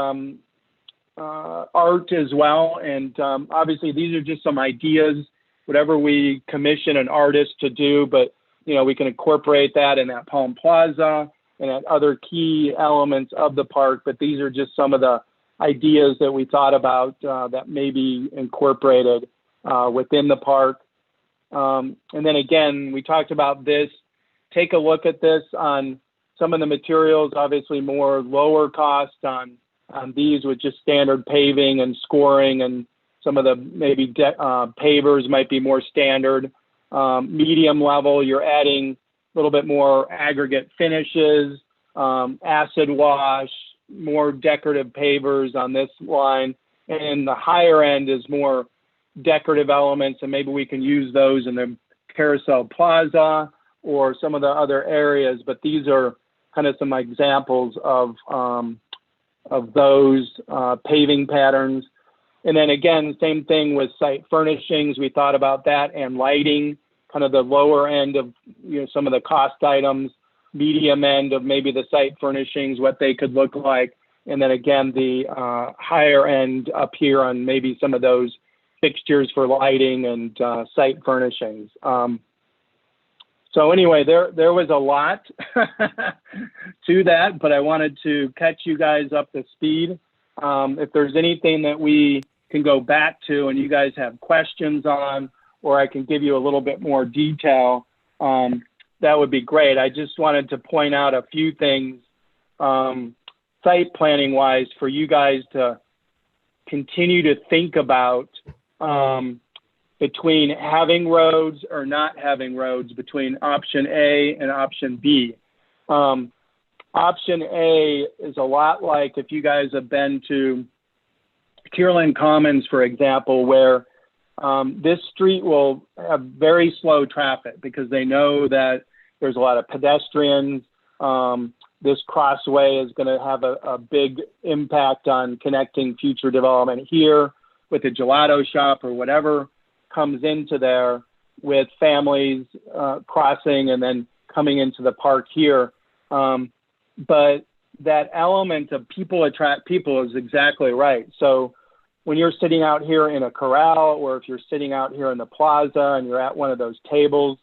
art as well. And obviously these are just some ideas, whatever we commission an artist to do, but, you know, we can incorporate that in that Palm Plaza and at other key elements of the park. But these are just some of the ideas that we thought about that may be incorporated within the park. And then again, we talked about this take a look at this on some of the materials, obviously more lower cost on these with just standard paving and scoring, and some of the maybe pavers might be more standard. Medium level, you're adding a little bit more aggregate finishes, acid wash, more decorative pavers on this line. And the higher end is more decorative elements, and maybe we can use those in the Carousel Plaza or some of the other areas. But these are kind of some examples of those paving patterns. And then again, same thing with site furnishings. We thought about that, and lighting, kind of the lower end of some of the cost items, medium end of maybe the site furnishings, what they could look like. And then again, the higher end up here on maybe some of those fixtures for lighting and site furnishings. So anyway, there was a lot to that, but I wanted to catch you guys up to speed. If there's anything that we can go back to and you guys have questions on, or I can give you a little bit more detail, that would be great. I just wanted to point out a few things, site planning wise, for you guys to continue to think about between having roads or not having roads, between option A and option B. Option A is a lot like if you guys have been to Kierland Commons, for example, where this street will have very slow traffic because they know that there's a lot of pedestrians. This crossway is going to have a big impact on connecting future development here with a gelato shop or whatever comes into there, with families crossing and then coming into the park here. But that element of people attract people is exactly right. So when you're sitting out here in a corral, or if you're sitting out here in the plaza and you're at one of those tables,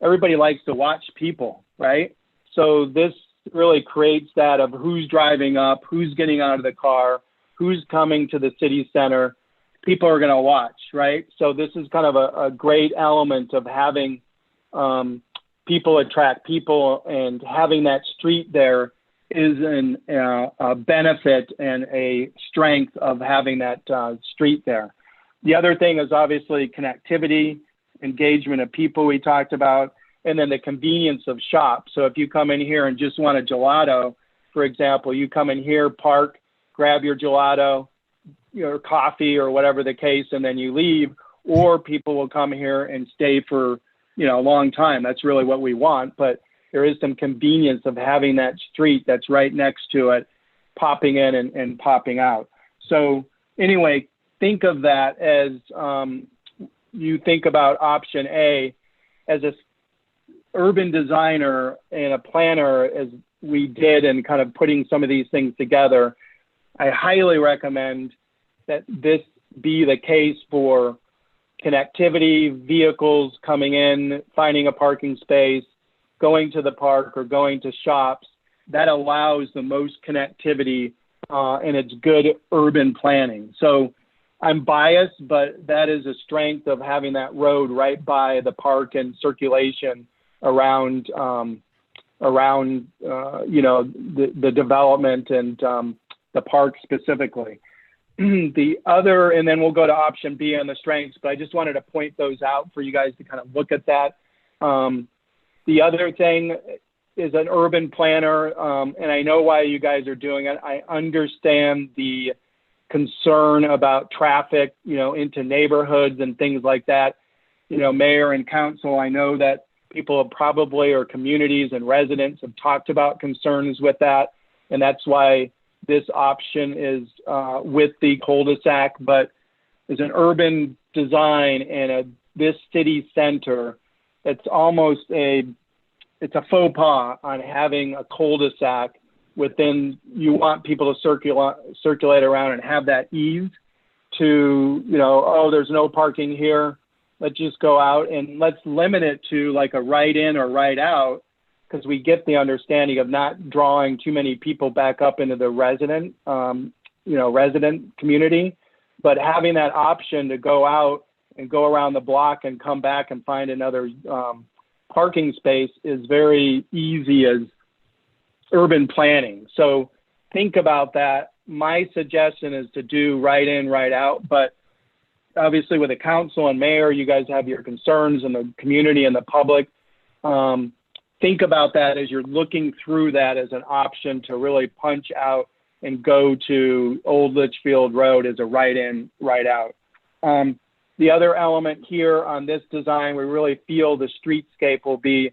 everybody likes to watch people, right? So this really creates that of who's driving up, who's getting out of the car, who's coming to the city center. People are going to watch, right? So this is kind of a great element of having people attract people, and having that street there is a benefit and a strength of having that street there. The other thing is obviously connectivity, engagement of people we talked about, and then the convenience of shops. So if you come in here and just want a gelato, for example, you come in here, park, grab your gelato, your coffee or whatever the case, and then you leave, or people will come here and stay for, a long time. That's really what we want. But there is some convenience of having that street that's right next to it, popping in and popping out. So anyway, think of that as you think about option A. As a urban designer and a planner, as we did in kind of putting some of these things together, I highly recommend that this be the case for connectivity, vehicles coming in, finding a parking space, going to the park or going to shops. That allows the most connectivity and it's good urban planning. So I'm biased, but that is a strength of having that road right by the park and circulation around the development and the park specifically. The other, and then we'll go to option B on the strengths, but I just wanted to point those out for you guys to kind of look at that. The other thing is an urban planner, and I know why you guys are doing it. I understand the concern about traffic, into neighborhoods and things like that. Mayor and council, I know that people probably, or communities and residents, have talked about concerns with that, and that's why this option is with the cul-de-sac. But as an urban design and this city center, it's almost it's a faux pas on having a cul-de-sac within. You want people to circulate around and have that ease to, oh, there's no parking here, let's just go out, and let's limit it to like a right in or right out, because we get the understanding of not drawing too many people back up into the resident community, but having that option to go out and go around the block and come back and find another parking space is very easy as urban planning. So think about that. My suggestion is to do right in, right out, but obviously with the council and mayor, you guys have your concerns and the community and the public. Think about that as you're looking through that as an option to really punch out and go to Old Litchfield Road as a right in, right out. The other element here on this design, we really feel the streetscape will be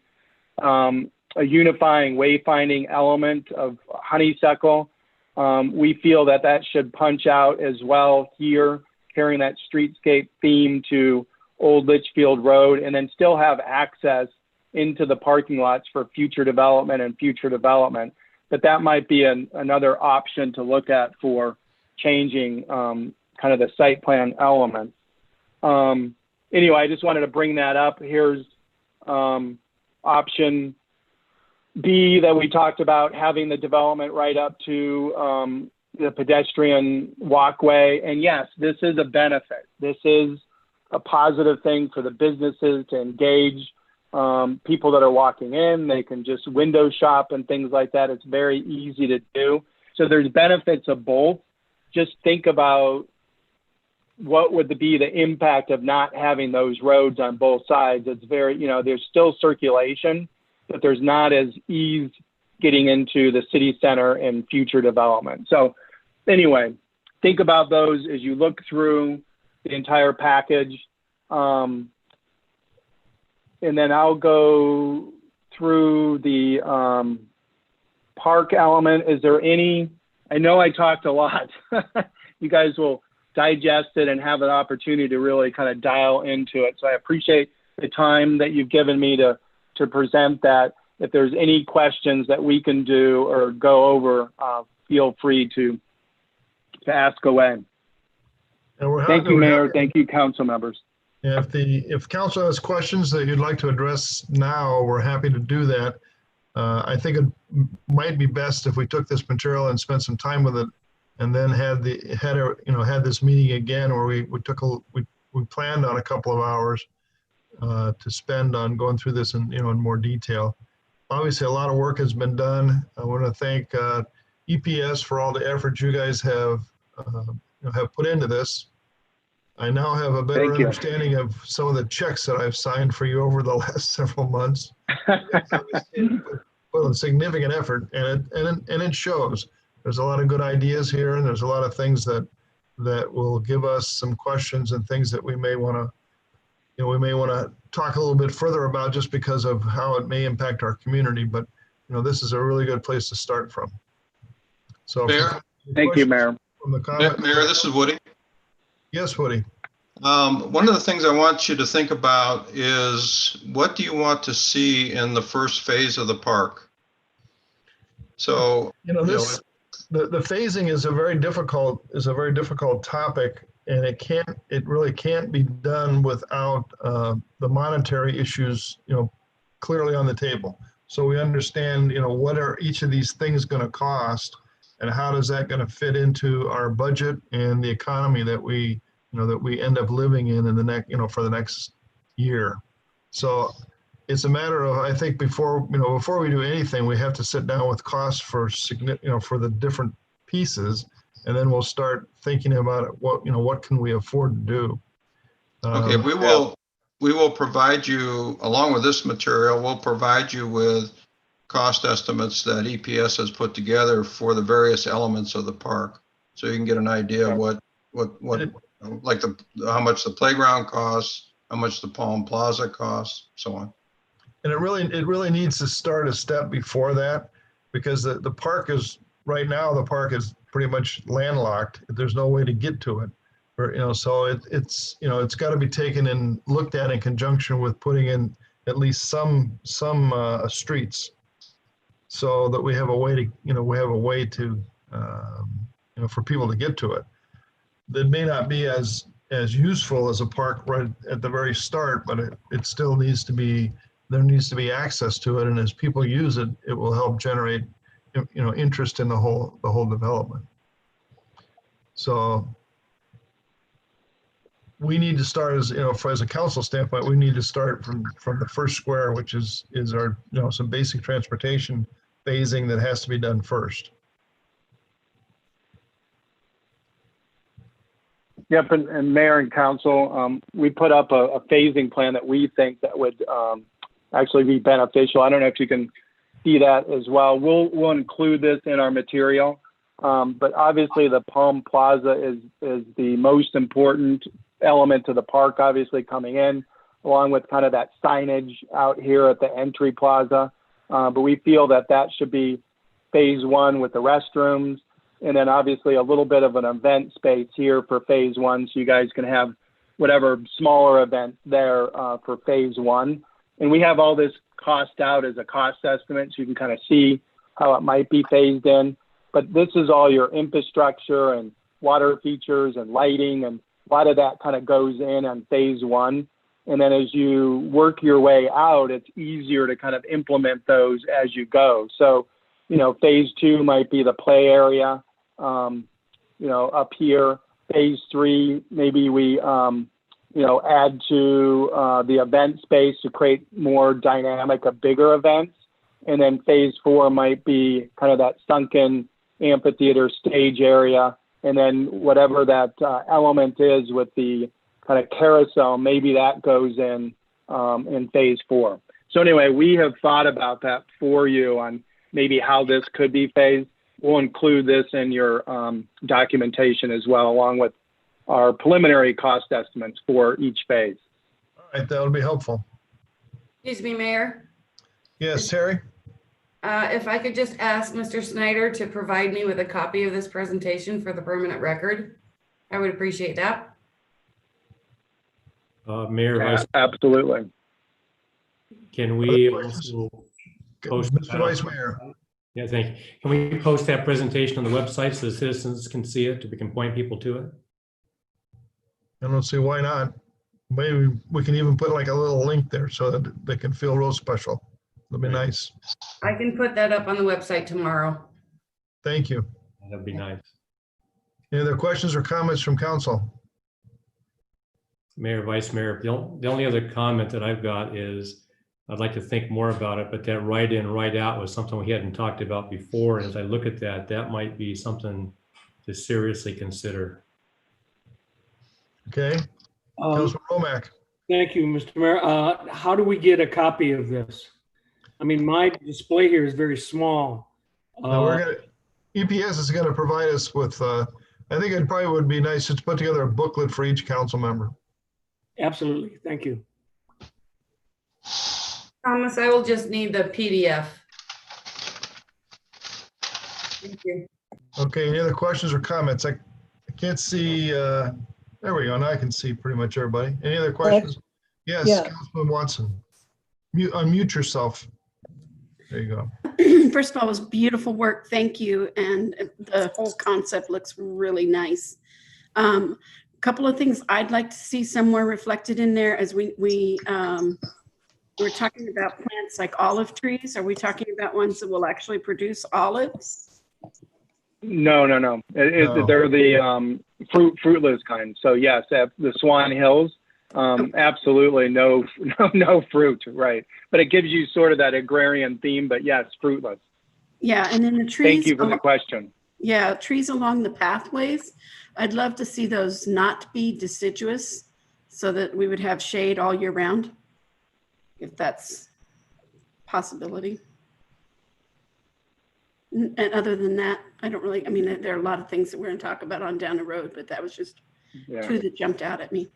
a unifying wayfinding element of honeysuckle. We feel that that should punch out as well here, carrying that streetscape theme to Old Litchfield Road, and then still have access into the parking lots for future development and future development. But that might be another option to look at for changing kind of the site plan element. Anyway, I just wanted to bring that up. Here's option B that we talked about, having the development right up to the pedestrian walkway. And yes, this is a benefit. This is a positive thing for the businesses to engage people that are walking in. They can just window shop and things like that. It's very easy to do. So there's benefits of both. Just think about what would be the impact of not having those roads on both sides. It's very, there's still circulation, but there's not as ease getting into the city center and future development. So anyway, think about those as you look through the entire package. And then I'll go through the park element. Is there any, I know I talked a lot. You guys will digest it and have an opportunity to really kind of dial into it. So I appreciate the time that you've given me to present that. If there's any questions that we can do or go over, feel free to ask away. Thank you, Mayor. Thank you, council members. If council has questions that you'd like to address now, we're happy to do that. I think it might be best if we took this material and spent some time with it, and then had this meeting again where we planned on a couple of hours to spend on going through this in more detail. Obviously, a lot of work has been done. I want to thank EPS for all the effort you guys have put into this. I now have a better understanding of some of the checks that I've signed for you over the last several months. Put a significant effort, and it shows. There's a lot of good ideas here, and there's a lot of things that will give us some questions and things that we may want to talk a little bit further about, just because of how it may impact our community. But this is a really good place to start from. So, Mayor? Thank you, Mayor. Mayor, this is Woody. Yes, Woody. One of the things I want you to think about is, what do you want to see in the first phase of the park? So, the phasing is a very difficult topic, and it really can't be done without the monetary issues, clearly on the table. So we understand, what are each of these things going to cost, and how does that going to fit into our budget and the economy that we end up living in the next, for the next year. So it's a matter of, I think, before we do anything, we have to sit down with costs for the different pieces, and then we'll start thinking about what can we afford to do. Okay, we will provide you, along with this material, we'll provide you with cost estimates that EPS has put together for the various elements of the park, so you can get an idea of how much the playground costs, how much the Palm Plaza costs, so on. And it really needs to start a step before that, because the park is, right now, the park is pretty much landlocked. There's no way to get to it. So it's got to be taken and looked at in conjunction with putting in at least some streets, so that we have a way to for people to get to it. That may not be as useful as a park right at the very start, but it still needs to be, there needs to be access to it, and as people use it, it will help generate interest in the whole development. So we need to start as, as a council standpoint, we need to start from the first square, which is our, some basic transportation phasing that has to be done first. Yep, and Mayor and Council, we put up a phasing plan that we think that would actually be beneficial. I don't know if you can see that as well. We'll include this in our material, but obviously the Palm Plaza is the most important element to the park, obviously coming in, along with kind of that signage out here at the entry plaza. But we feel that should be phase one with the restrooms, and then obviously a little bit of an event space here for phase one, so you guys can have whatever smaller event there for phase one. And we have all this cost out as a cost estimate, so you can kind of see how it might be phased in. But this is all your infrastructure and water features and lighting, and a lot of that kind of goes in on phase one. And then as you work your way out, it's easier to kind of implement those as you go. So, phase two might be the play area, up here. Phase three, maybe we, add to the event space to create more dynamic, bigger events. And then phase four might be kind of that sunken amphitheater stage area. And then whatever that element is with the kind of carousel, maybe that goes in phase four. So anyway, we have thought about that for you on maybe how this could be phased. We'll include this in your documentation as well, along with our preliminary cost estimates for each phase. All right, that would be helpful. Excuse me, Mayor. Yes, Terry? If I could just ask Mr. Snyder to provide me with a copy of this presentation for the permanent record, I would appreciate that. Mayor, Vice, Absolutely. can we Other questions? also post Mr. that- Vice Mayor. Yeah, thank you. Can we post that presentation on the website so the citizens can see it, so we can point people to it? I don't see why not. Maybe we can even put like a little link there so that they can feel real special. That'd be nice. I can put that up on the website tomorrow. Thank you. That'd be nice. Any other questions or comments from council? Mayor, Vice Mayor, the only other comment that I've got is I'd like to think more about it, but that right in, right out was something we hadn't talked about before. And as I look at that, that might be something to seriously consider. Okay, Councilman Romack. Thank you, Mr. Mayor. How do we get a copy of this? I mean, my display here is very small. Now EPS is gonna provide us with, I think it probably would be nice to put together a booklet for each council member. Absolutely. Thank you. Thomas, I will just need the PDF. Thank you. Okay, any other questions or comments? I can't see, there we go. Now I can see pretty much everybody. Any other questions? Yes, Yeah. Councilman Watson. Unmute yourself. There you go. First of all, it was beautiful work. Thank you. And the whole concept looks really nice. Couple of things I'd like to see somewhere reflected in there as we're talking about plants like olive trees. Are we talking about ones that will actually produce olives? No. No. They're the fruitless kind. So yes, at the Swan Hills, absolutely no fruit, right? But it gives you sort of that agrarian theme. But yes, fruitless. Yeah, and then the trees. Thank you for the question. Yeah, trees along the pathways. I'd love to see those not be deciduous so that we would have shade all year round, if that's a possibility. And other than that, I don't really, I mean, there are a lot of things that we're going to talk about on down the road, but that was just Yeah. two that jumped out at me.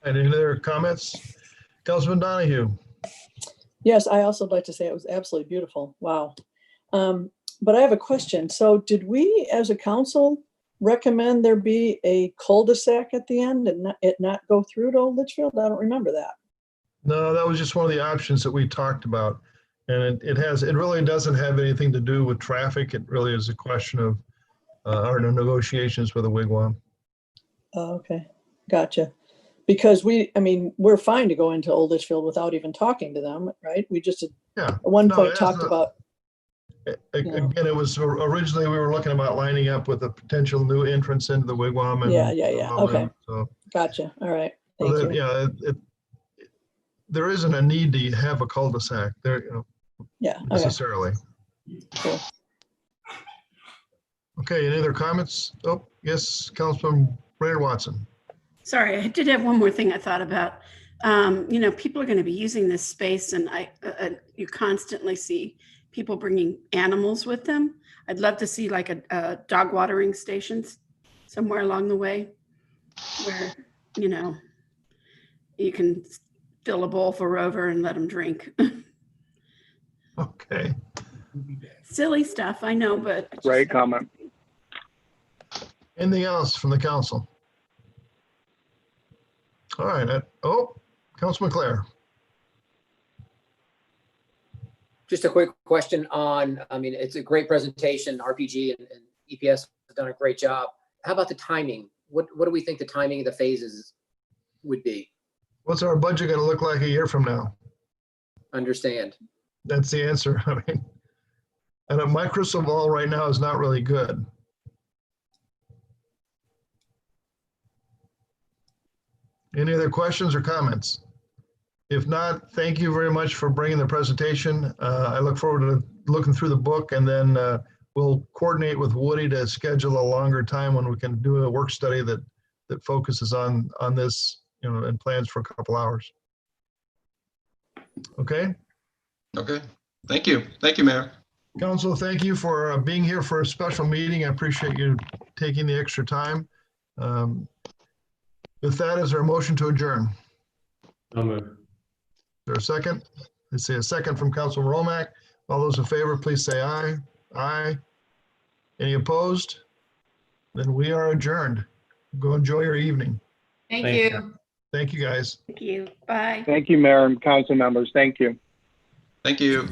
And any other comments? Councilman Donahue. Yes, I also like to say it was absolutely beautiful. Wow. But I have a question. So did we, as a council, recommend there be a cul-de-sac at the end and it not go through to Old Litchfield? I don't remember that. No, that was just one of the options that we talked about. And it really doesn't have anything to do with traffic. It really is a question of our negotiations with the Wigwam. Oh, okay, gotcha. Because we're fine to go into Old Litchfield without even talking to them, right? We just Yeah. at one No, point it has talked no- about, Again, it was originally, we were looking about lining up with a potential new entrance into the wigwam. And Yeah. Okay. So, Gotcha. All right. so Thank that, you. yeah, there isn't a need to have a cul-de-sac there, Yeah. Okay. necessarily. Cool. Okay, any other comments? Oh, yes, Councilman Brainerd Watson. Sorry, I did have one more thing I thought about. People are going to be using this space, and you constantly see people bringing animals with them. I'd love to see like a dog watering stations somewhere along the way where, you can fill a bowl for Rover and let him drink. Okay, Silly stuff, I know, but. Great comment. anything else from the council? All right, Councilman Clare. Just a quick question on, it's a great presentation, RPG and EPS have done a great job. How about the timing? What do we think the timing of the phases would be? What's our budget gonna look like a year from now? Understand. That's the answer. And my crystal ball right now is not really good. Any other questions or comments? If not, thank you very much for bringing the presentation. I look forward to looking through the book, and then we'll coordinate with Woody to schedule a longer time when we can do a work study that focuses on this, and plans for a couple hours. Okay, Okay, thank you. Thank you, Mayor. Council, thank you for being here for a special meeting. I appreciate you taking the extra time. With that, is there a motion to adjourn? I'll move. Is there a second? Let's see, a second from Councilman Romack. All those in favor, please say aye. Aye. Any opposed? Then we are adjourned. Go enjoy your evening. Thank Thank you. Thank you, guys. Thank you. Bye. Thank you, Mayor and council members. Thank you. Thank you.